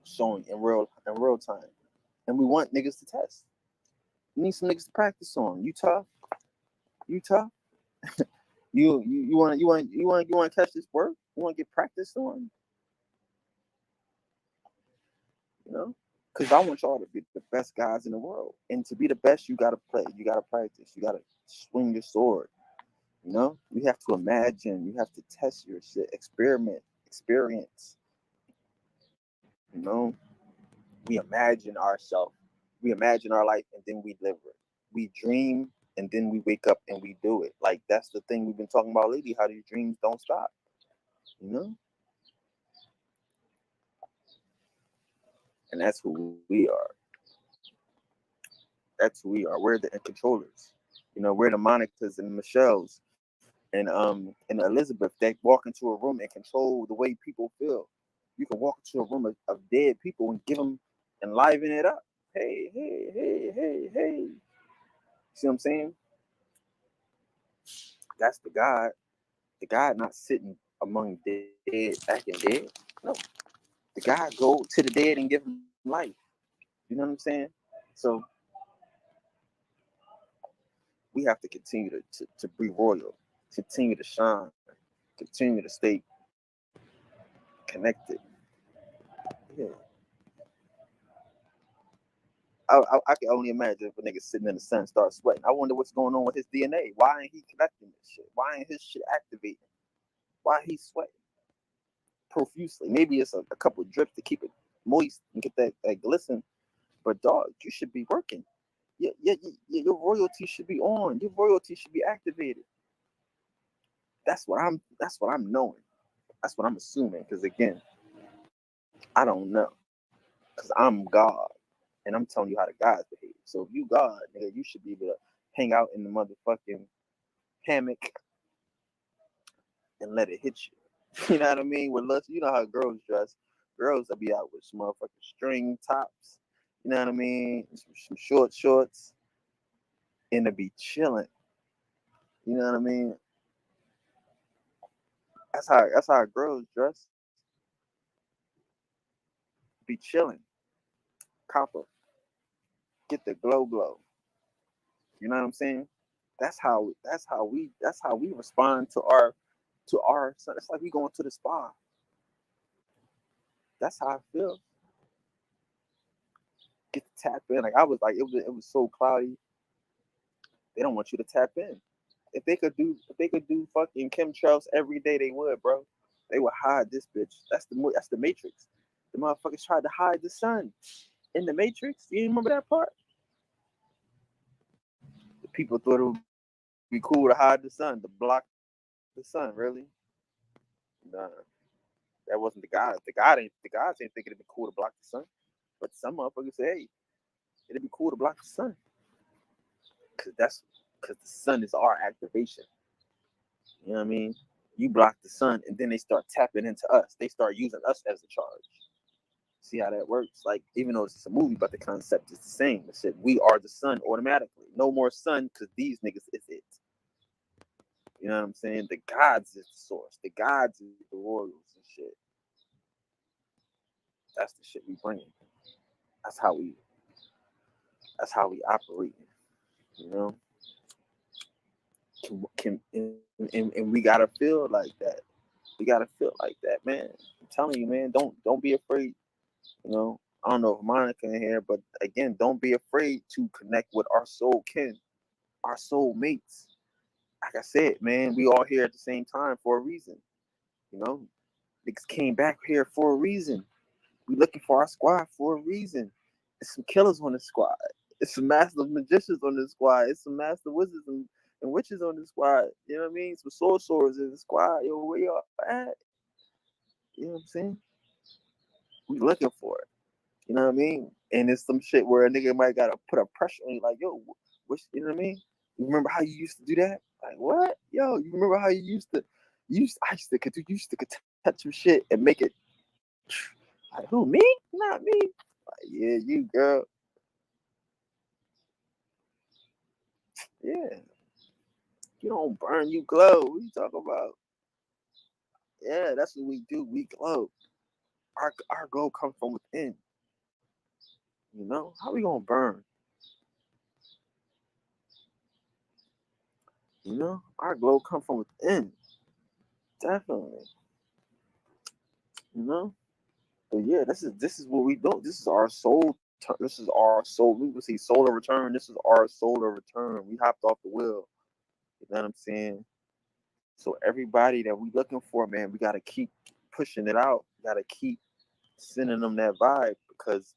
Showing in real time. And we want niggas to test. We need some niggas to practice on. You tough? You tough? You want to catch this work? You want to get practiced on? You know? Because I want y'all to be the best guys in the world. And to be the best, you gotta play. You gotta practice. You gotta swing your sword. You know? You have to imagine. You have to test your shit. Experiment. Experience. You know? We imagine ourselves. We imagine our life and then we live it. We dream and then we wake up and we do it. Like that's the thing we've been talking about lately. How these dreams don't stop. You know? And that's who we are. That's who we are. We're the controllers. You know, we're the Monicas and the Michelles and Elizabeth that walk into a room and control the way people feel. You can walk into a room of dead people and give them and liven it up. Hey, hey, hey, hey, hey. See what I'm saying? That's the God. The God not sitting among dead, acting dead. No. The God go to the dead and give them life. You know what I'm saying? So we have to continue to be royal, continue to shine, continue to stay connected. Yeah. I can only imagine if a nigga sitting in the sun starts sweating. I wonder what's going on with his DNA. Why ain't he connecting this shit? Why ain't his shit activating? Why he sweating profusely? Maybe it's a couple of drips to keep it moist and get that glisten. But dog, you should be working. Your royalty should be on. Your royalty should be activated. That's what I'm knowing. That's what I'm assuming. Because again, I don't know. Because I'm God. And I'm telling you how the gods behave. So if you God, nigga, you should be able to hang out in the motherfucking hammock and let it hit you. You know what I mean? With lust, you know how girls dress. Girls will be out with some motherfucking string tops. You know what I mean? Some short shorts. And to be chilling. You know what I mean? That's how girls dress. Be chilling. Copper. Get the glow. You know what I'm saying? That's how we respond to our son. It's like we going to the spa. That's how I feel. Get to tap in. Like I was like, it was so cloudy. They don't want you to tap in. If they could do fucking chemtrails every day, they would, bro. They would hide this bitch. That's the Matrix. The motherfuckers tried to hide the sun in the Matrix. You remember that part? The people thought it would be cool to hide the sun, to block the sun. Really? Nah, that wasn't the guys. The guys ain't think it'd be cool to block the sun. But some motherfuckers say, hey, it'd be cool to block the sun. Because the sun is our activation. You know what I mean? You block the sun, and then they start tapping into us. They start using us as a charge. See how that works? Like, even though it's just a movie, but the concept is the same. It said we are the sun automatically. No more sun because these niggas is it. You know what I'm saying? The gods is the source. The gods is the royals and shit. That's the shit we bring. That's how we. That's how we operate. You know. And we gotta feel like that. We gotta feel like that, man. I'm telling you, man. Don't be afraid. You know, I don't know if Monica in here, but again, don't be afraid to connect with our soul kin, our soul mates. Like I said, man, we all here at the same time for a reason. You know, niggas came back here for a reason. We looking for our squad for a reason. There's some killers on the squad. It's some master magicians on the squad. It's some master wizards and witches on the squad. You know what I mean? Some sorcerers in the squad. Yo, where y'all at? You know what I'm saying? We looking for it. You know what I mean? And it's some shit where a nigga might gotta put a pressure on you, like, yo, you know what I mean? You remember how you used to do that? Like, what? Yo, you remember how I used to touch some shit and make it like, who, me? Not me. Like, yeah, you girl. Yeah. You don't burn, you glow. What you talking about? Yeah, that's what we do. We glow. Our glow comes from within. You know? How we gonna burn? You know? Our glow comes from within. Definitely. You know? But yeah, this is what we do. This is our soul. This is our soul. We would say solar return. This is our solar return. We hopped off the wheel. You know what I'm saying? So everybody that we looking for, man, we gotta keep pushing it out. We gotta keep sending them that vibe because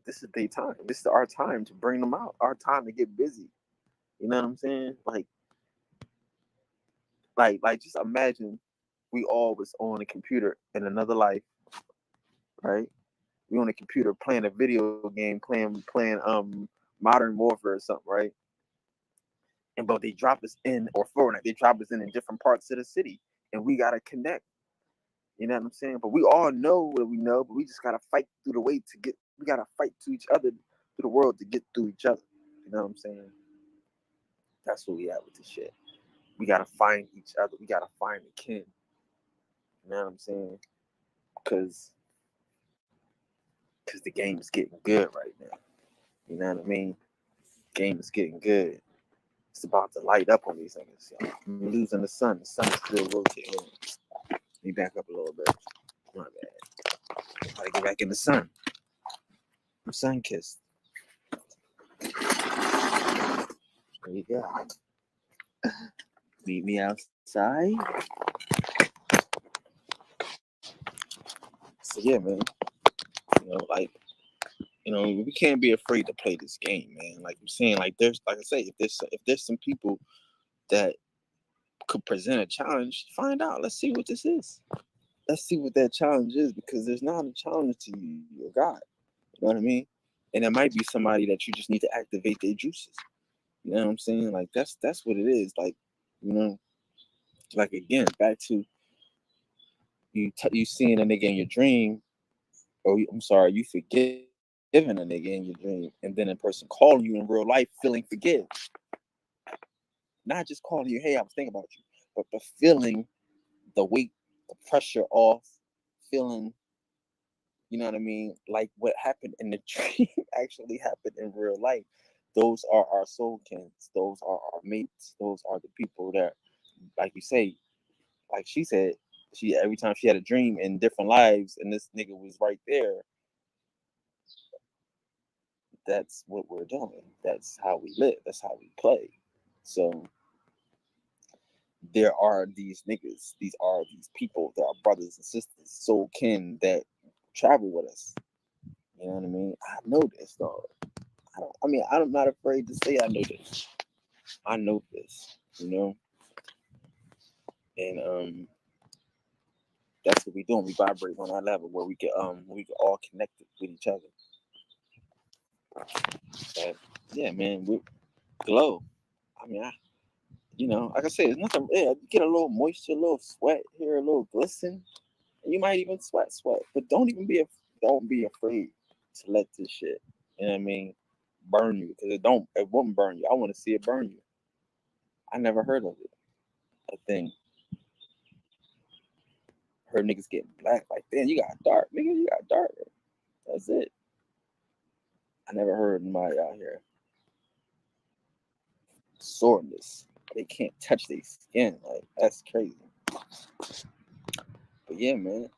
this is their time. This is our time to bring them out. Our time to get busy. You know what I'm saying? Like, just imagine we all was on a computer in another life, right? We on a computer playing a video game, playing Modern Warfare or something, right? And but they drop us in or Fortnite, they drop us in different parts of the city, and we gotta connect. You know what I'm saying? But we all know what we know, but we just gotta fight through the way to get. We gotta fight to each other through the world to get through each other. You know what I'm saying? That's what we at with this shit. We gotta find each other. We gotta find the kin. You know what I'm saying? Because the game is getting good right now. You know what I mean? Game is getting good. It's about to light up on these niggas. I'm losing the sun. The sun is still rotating. Let me back up a little bit. My bad. Gotta get back in the sun. I'm sun kissed. There you go. Meet me outside. So yeah, man. We can't be afraid to play this game, man. Like I'm saying, like I say, if there's some people that could present a challenge, find out. Let's see what this is. Let's see what that challenge is, because there's not a challenge to you, your God. You know what I mean? And it might be somebody that you just need to activate their juices. You know what I'm saying? Like that's what it is. Like, you know, like again, back to you seeing a nigga in your dream, or you forgiving a nigga in your dream, and then a person calling you in real life feeling forgive. Not just calling you, hey, I was thinking about you, but feeling the weight, the pressure off, feeling, you know what I mean? Like what happened in the dream actually happened in real life. Those are our soul kins. Those are our mates. Those are the people that, like you say, like she said, she every time she had a dream in different lives, and this nigga was right there. That's what we're doing. That's how we live. That's how we play. So, there are these niggas, these are these people, there are brothers and sisters, soul kin that travel with us. You know what I mean? I know this, dog. I'm not afraid to say I know this. I know this, and that's what we doing. We vibrate on that level where we can all connect with each other. But yeah, man, we glow. I mean, like I said, it's nothing. Yeah, you get a little moisture, a little sweat here, a little glisten. You might even sweat, but don't be afraid to let this shit, you know what I mean, burn you, because it won't burn you. I want to see it burn you. I never heard of it. A thing. Heard niggas getting black like, damn, you got dark, nigga, you got dark. That's it. I never heard anybody out here soreness. They can't touch their skin. Like, that's crazy. But yeah, man.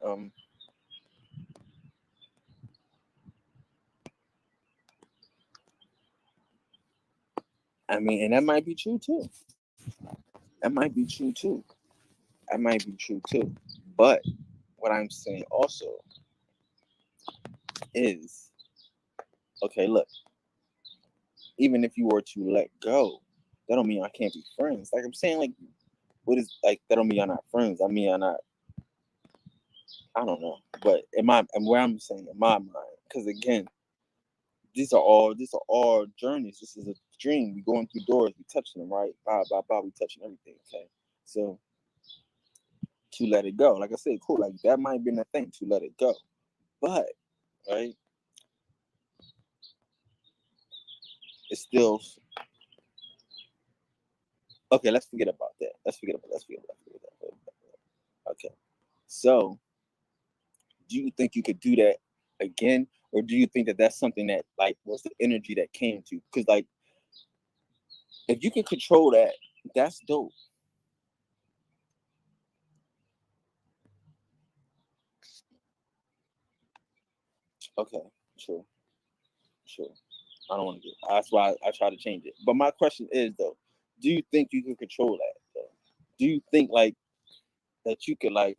I mean, and that might be true too. That might be true too. That might be true too. But what I'm saying also is, okay, look, even if you were to let go, that don't mean I can't be friends. Like I'm saying, like, what is like that don't mean I'm not friends. I mean I'm not. I don't know. But and where I'm saying in my mind, because again, these are all journeys. This is a dream. We going through doors, we touching them, right? Blah, we touching everything. Okay. So to let it go. Like I said, cool. Like that might have been a thing to let it go. But right, it's still okay. Let's forget about that. Let's forget that. Okay. So do you think you could do that again? Or do you think that that's something that like was the energy that came to? Because like if you can control that, that's dope. Okay, sure, sure. I don't want to do. That's why I try to change it. But my question is though, do you think you can control that? Though? Do you think like that you could like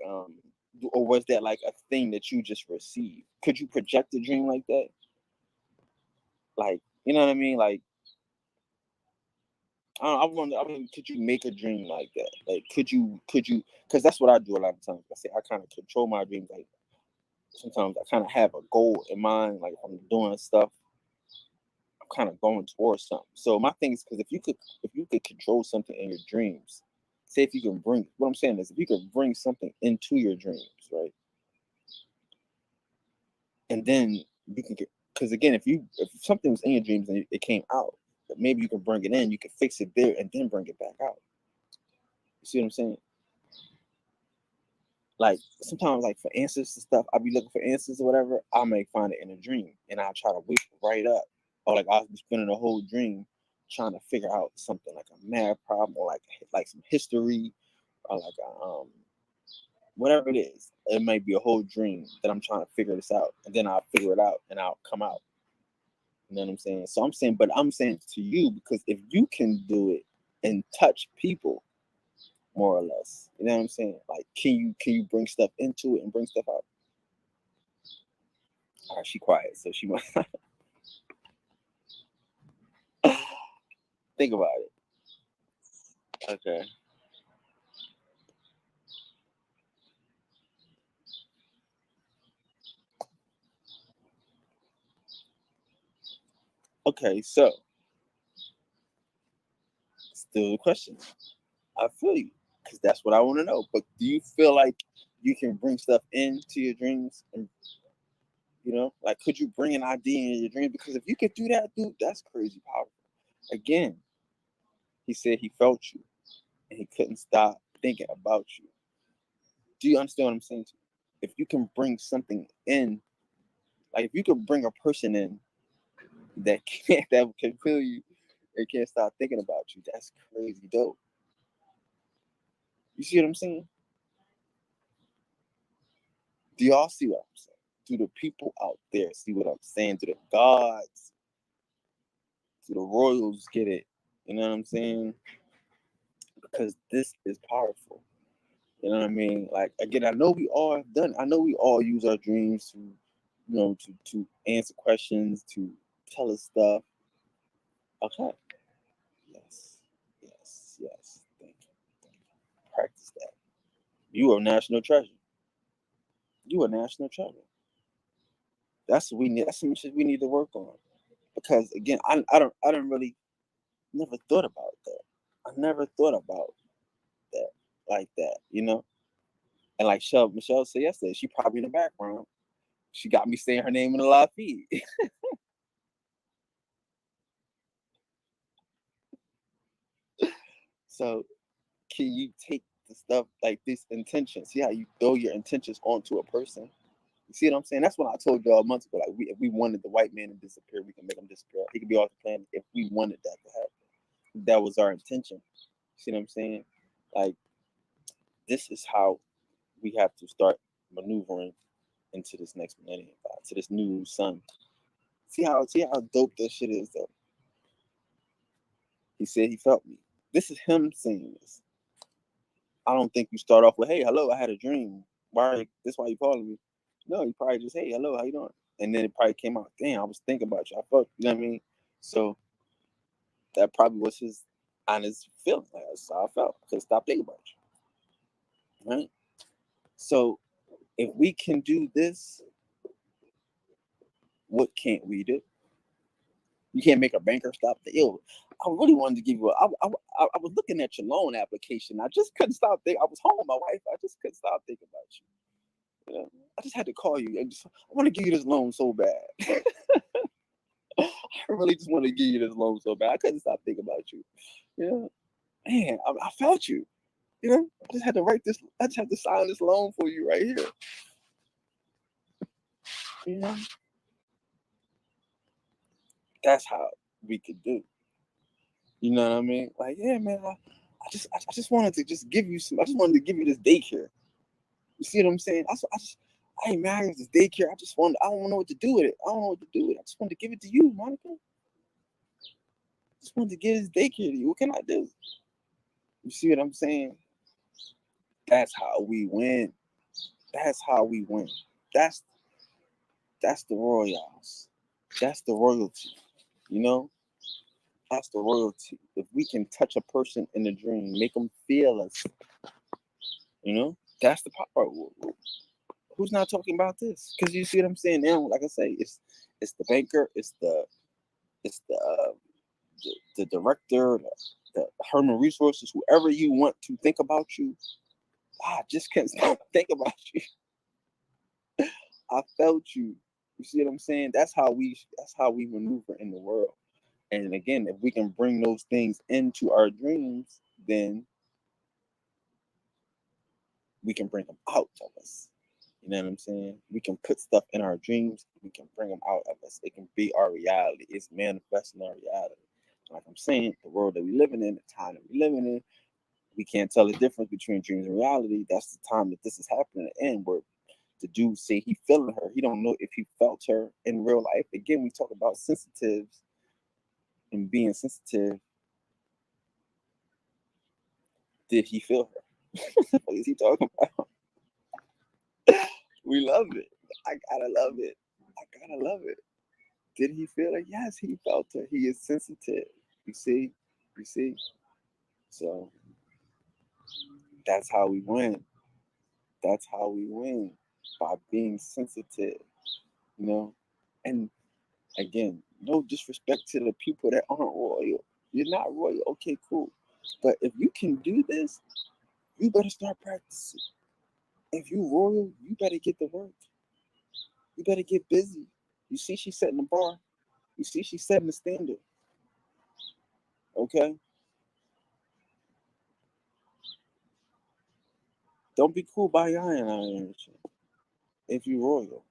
or was that like a thing that you just received? Could you project a dream like that? Like you know what I mean? Like I wonder. I mean, could you make a dream like that? Like, could you? Because that's what I do a lot of times. I say I kind of control my dreams. Like sometimes I kind of have a goal in mind. Like if I'm doing stuff, I'm kind of going towards something. So my thing is because if you could control something in your dreams, say if you can bring what I'm saying is if you could bring something into your dreams, right? And then you can get because again, if something was in your dreams and it came out, but maybe you can bring it in, you can fix it there and then bring it back out. You see what I'm saying? Like sometimes, like for answers and stuff, I'll be looking for answers or whatever. I may find it in a dream, and I'll try to wake right up, or like I'll be spending a whole dream trying to figure out something like a math problem or like some history or like whatever it is. It might be a whole dream that I'm trying to figure this out, and then I'll figure it out and I'll come out. You know what I'm saying? So I'm saying to you because if you can do it and touch people more or less, you know what I'm saying? Like, can you bring stuff into it and bring stuff out? All right, she quiet, so she must think about it. Okay. Okay, so still the question. I feel you because that's what I want to know. But do you feel like you can bring stuff into your dreams and like could you bring an idea in your dreams? Because if you could do that, dude, that's crazy powerful. Again, he said he felt you and he couldn't stop thinking about you. Do you understand what I'm saying to you? If you can bring something in, like if you could bring a person in that can feel you and can't stop thinking about you, that's crazy dope. You see what I'm saying? Do y'all see what I'm saying? Do the people out there see what I'm saying? Do the gods, do the royals get it? You know what I'm saying? because this is powerful. You know what I mean? Like, again, I know we all have done. I know we all use our dreams to, to answer questions, to tell us stuff. Okay. Yes. Yes. Yes. Thank you. Thank you. Practice that. You are a national treasure. You are a national treasure. That's what we need. That's some shit we need to work on. Because again, I don't really never thought about that. I never thought about that like that. And like Michelle said yesterday, she probably in the background. She got me saying her name in a live feed. So can you take the stuff like this intention? See how you throw your intentions onto a person? You see what I'm saying? That's what I told y'all months ago. Like, if we wanted the white man to disappear, we can make him disappear. He could be off the planet if we wanted that to happen. That was our intention. See what I'm saying? Like, this is how we have to start maneuvering into this next millennium, to this new sun. See how dope that shit is though. He said he felt me. This is him saying this. I don't think you start off with, "Hey, hello, I had a dream. Why you calling me?" No, you probably just, "Hey, hello, how you doing?" And then it probably came out, "Damn, I was thinking about you. I felt," you know what I mean? So that probably was his honest feeling. Like, that's how I felt. I couldn't stop thinking about you. Right? So if we can do this, what can't we do? You can't make a banker stop. Yo, I really wanted to give you. I was looking at your loan application. I just couldn't stop thinking. I was home with my wife. I just couldn't stop thinking about you. I just had to call you. I want to give you this loan so bad. I really just want to give you this loan so bad. I couldn't stop thinking about you. Man, I felt you. I just had to write this. I just had to sign this loan for you right here. That's how we could do. You know what I mean? Like, yeah, man. I just wanted to just give you some. I just wanted to give you this daycare. You see what I'm saying? I ain't married with this daycare. I don't know what to do with it. I don't know what to do with it. I just wanted to give it to you, Monica. Just wanted to give this daycare to you. What can I do? You see what I'm saying? That's how we win. That's how we win. That's the royals. That's the royalty. You know? That's the royalty. If we can touch a person in a dream, make them feel us, that's the power. Who's not talking about this? Because you see what I'm saying now. Like I say, it's the banker, it's the director, the human resources, whoever you want to think about you. I just can't stop think about you. I felt you. You see what I'm saying? That's how we maneuver in the world. And again, if we can bring those things into our dreams, then we can bring them out of us. You know what I'm saying? We can put stuff in our dreams. We can bring them out of us. It can be our reality. It's manifesting our reality. Like I'm saying, the world that we're living in, the time that we're living in, we can't tell the difference between dreams and reality. That's the time that this is happening. And where the dude say he feeling her. He don't know if he felt her in real life. Again, we talk about sensitives and being sensitive. Did he feel her? What is he talking about? We love it. I gotta love it. I gotta love it. Did he feel it? Yes, he felt it. He is sensitive. You see? You see? So that's how we win. That's how we win. By being sensitive, you know? And again, no disrespect to the people that aren't royal. You're not royal. Okay, cool. But if you can do this, you better start practicing. If you royal, you better get to work. You better get busy. You see, she's setting the bar. You see, she's setting the standard. Okay? Don't be cool by iron iron if you royal.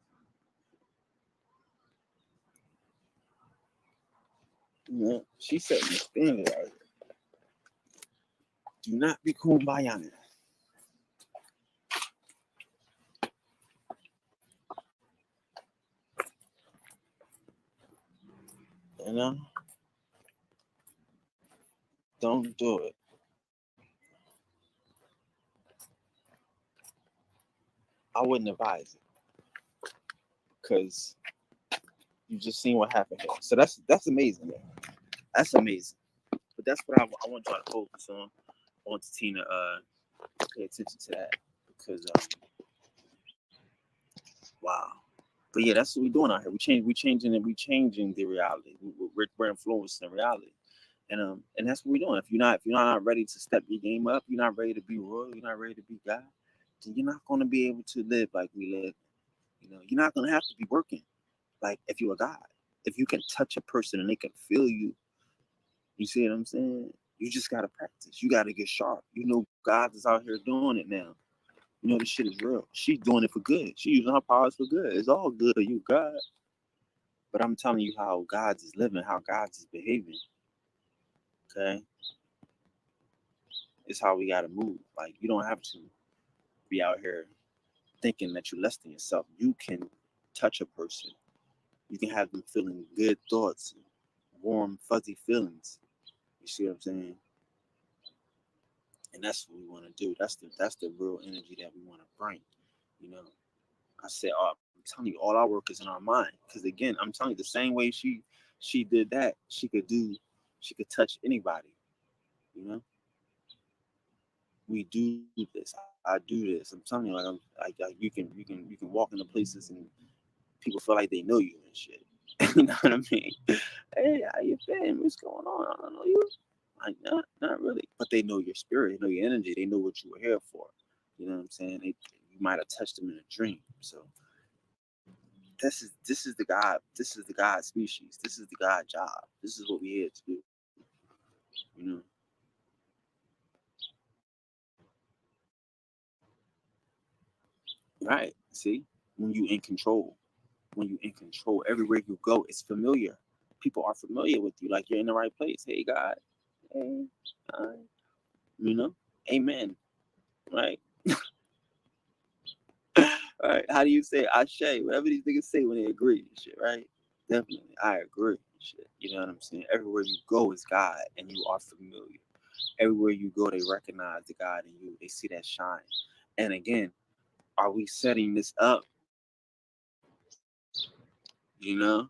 She's setting the standard out here. Do not be cool by iron. You know? Don't do it. I wouldn't advise it because you just seen what happened here. So that's amazing, man. That's amazing. But that's what I want y'all to focus on. I want Tina pay attention to that because wow. But yeah, that's what we're doing out here. We changing the reality. We're influencing the reality, and that's what we're doing. If you're not ready to step your game up, you're not ready to be royal, you're not ready to be God, then you're not going to be able to live like we live. You're not going to have to be working like if you're a God. If you can touch a person and they can feel you, you see what I'm saying? You just gotta practice. You gotta get sharp. God is out here doing it now. This shit is real. She's doing it for good. She's using her powers for good. It's all good to you, God. But I'm telling you how God's is living, how God's is behaving. Okay? It's how we gotta move. Like you don't have to be out here thinking that you're less than yourself. You can touch a person. You can have them feeling good thoughts, warm, fuzzy feelings. You see what I'm saying? And that's what we want to do. That's the real energy that we want to bring. You know, I said, I'm telling you, all our work is in our mind. Because again, I'm telling you, the same way she did that, she could touch anybody. You know, we do this. I do this. I'm telling you, you can walk into places and people feel like they know you and shit. You know what I mean? Hey, how you been? What's going on? I don't know you. Like, not really. But they know your spirit, they know your energy, they know what you were here for. You know what I'm saying? You might have touched them in a dream. So this is the God. This is the God species. This is the God job. This is what we're here to do. You know, right? See, when you in control, everywhere you go, it's familiar. People are familiar with you, like you're in the right place. Hey, God. Hey, God. You know, Amen. Right? All right. How do you say Ashe? Whatever these niggas say when they agree and shit, right? Definitely. I agree and shit. You know what I'm saying? Everywhere you go is God and you are familiar. Everywhere you go, they recognize the God in you. They see that shine. And again, are we setting this up? You know?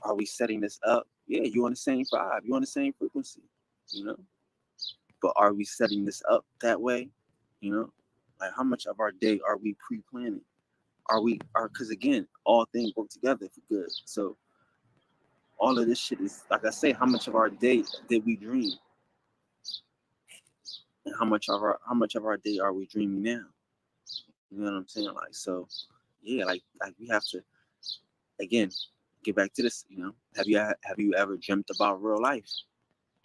Are we setting this up? Yeah, you're on the same vibe. You're on the same frequency. You know? But are we setting this up that way? You know? Like how much of our day are we pre-planning? Because again, all things work together for good. So all of this shit is, like I say, how much of our day did we dream, and how much of our day are we dreaming now? You know what I'm saying? Like so, yeah, like we have to again get back to this. Have you ever dreamt about real life?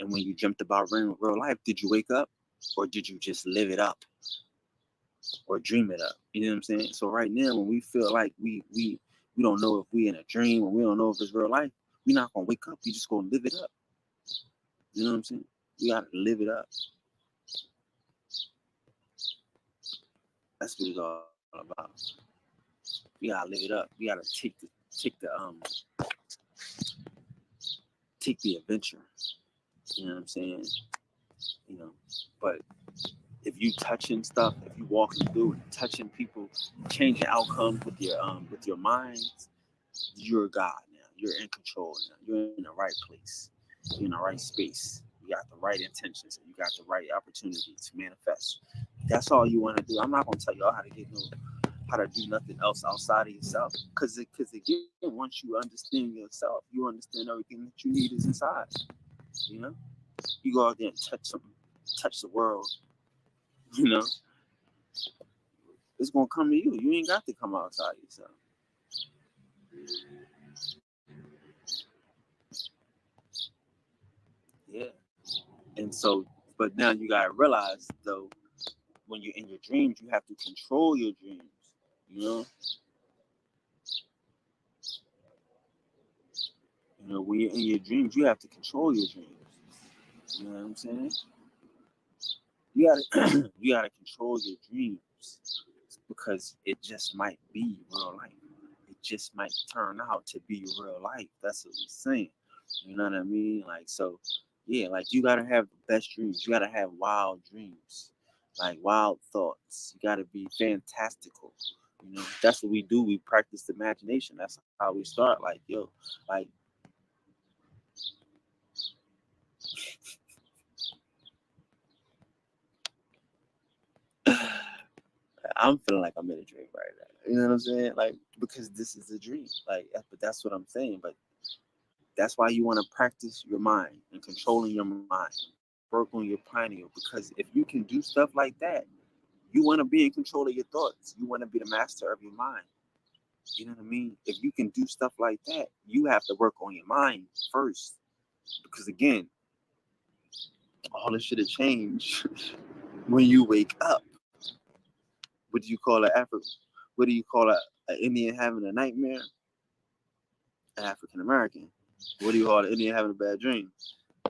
And when you dreamt about real life, did you wake up, or did you just live it up, or dream it up? You know what I'm saying? So right now, when we feel like we don't know if we in a dream, or we don't know if it's real life, we're not gonna wake up. We just gonna live it up. You know what I'm saying? We gotta live it up. That's what it's all about. We gotta live it up. We gotta take the adventure. You know what I'm saying? You know, but if you touching stuff, if you walking through and touching people, changing outcomes with your minds, you're God now. You're in control now. You're in the right place. You're in the right space. You got the right intentions and you got the right opportunity to manifest. That's all you want to do. I'm not gonna tell y'all how to do nothing else outside of yourself. Because again, once you understand yourself, you understand everything that you need is inside. You know, you go out there and touch the world. You know, it's gonna come to you. You ain't got to come outside yourself. Yeah, and so, but now you gotta realize though, when you're in your dreams, you have to control your dreams. You know, when you're in your dreams, you have to control your dreams. You know what I'm saying? You gotta you gotta control your dreams because it just might be real life. It just might turn out to be real life. That's what we're saying. You know what I mean? Like so, yeah. Like you gotta have the best dreams. You gotta have wild dreams. like wild thoughts. You gotta be fantastical. That's what we do. We practice the imagination. That's how we start. Like, yo, like I'm feeling like I'm in a dream right now. You know what I'm saying? Like, because this is a dream. Like, but that's what I'm saying. But that's why you want to practice your mind and controlling your mind. Work on your pineal. Because if you can do stuff like that, you want to be in control of your thoughts. You want to be the master of your mind. You know what I mean? If you can do stuff like that, you have to work on your mind first. Because again, all this shit will change when you wake up. What do you call an African? What do you call an Indian having a nightmare? An African American. What do you call an Indian having a bad dream?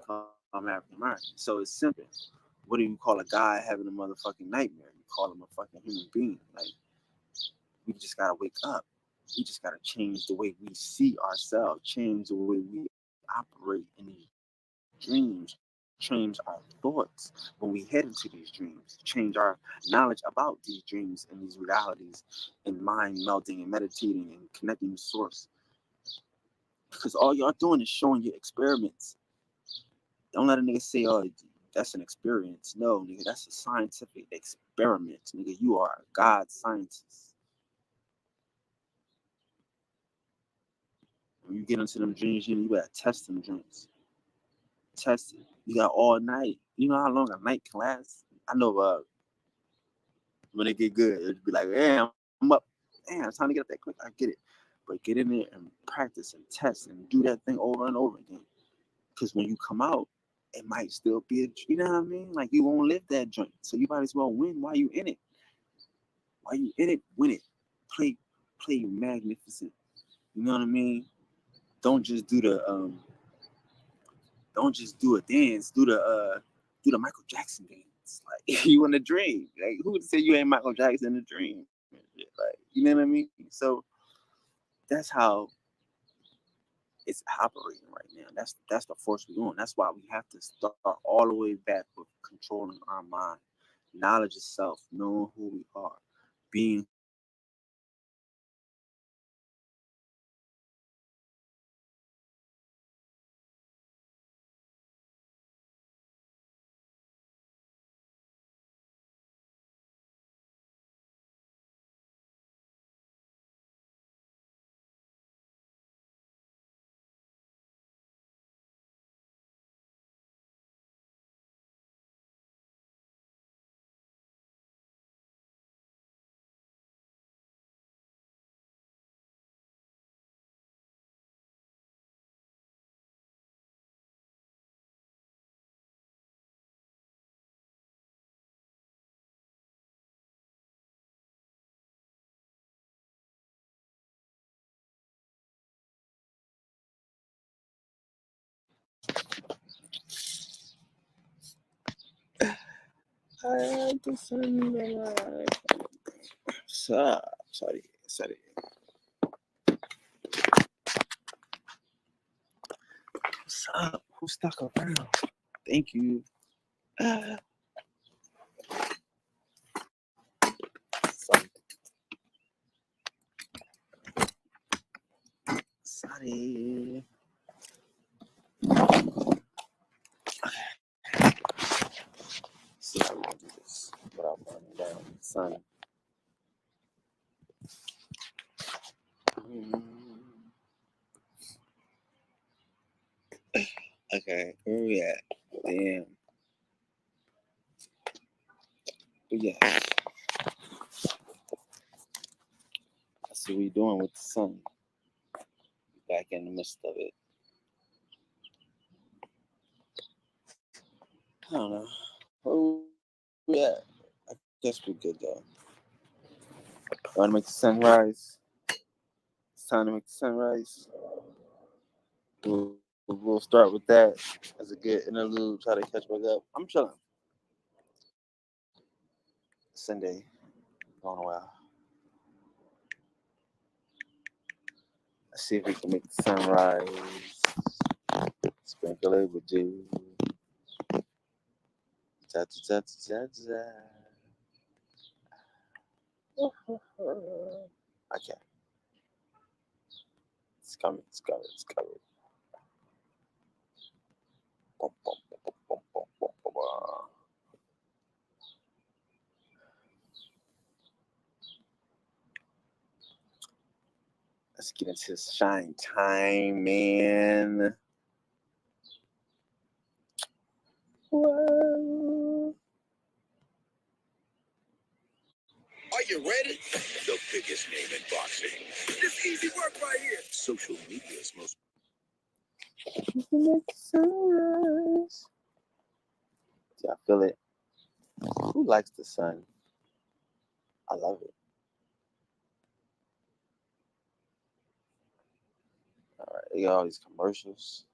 I'm African American. So it's simple. What do you call a guy having a motherfucking nightmare? You call him a fucking human being. Like, we just gotta wake up. We just gotta change the way we see ourselves, change the way we operate in these dreams, change our thoughts when we head into these dreams, change our knowledge about these dreams and these realities, and mind melting and meditating and connecting with source. Because all y'all doing is showing your experiments. Don't let a nigga say, oh, that's an experience. No, nigga, that's a scientific experiment. Nigga, you are a God scientist. When you get into them dreams, you better test them dreams. Test it. You got all night. You know how long a night can last? I know when they get good, it'd be like, damn, I'm up. Damn, it's time to get up that quick. I get it. But get in there and practice and test and do that thing over and over again. Because when you come out, it might still be you know what I mean? Like, you won't live that joint. So you might as well win while you in it. While you in it, win it. Play magnificent. You know what I mean? Don't just do the don't just do a dance, do the Michael Jackson dance. Like, you in a dream. Like, who would say you ain't Michael Jackson in a dream? Like, you know what I mean? So that's how it's operating right now. That's the force we're on. That's why we have to start all the way back with controlling our mind, knowledge of self, knowing who we are, being who we are. I like the sun. Sorry. What's up? Who stuck around? Thank you. Sorry. See how we gonna do this without burning down the sun. Okay, where we at? Damn. But yeah, that's what we doing with the sun. Back in the midst of it. I don't know. Where we at? I guess we're good though. Want to make the sunrise? It's time to make the sunrise. We'll start with that as a good interlude. Try to catch back up. I'm chilling. Sunday, going a while. Let's see if we can make the sunrise. Sprinkle it with dew. Ta ta ta ta ta ta. Okay. It's coming. It's coming. It's coming. Boom, boom, boom, boom, boom, boom, boom, boom. Let's get into this shine time, man. Whoa. Are you ready? The biggest name in boxing. This easy work right here. Social media's most. Yeah, I feel it. Who likes the sun? I love it. All right, you got all these commercials.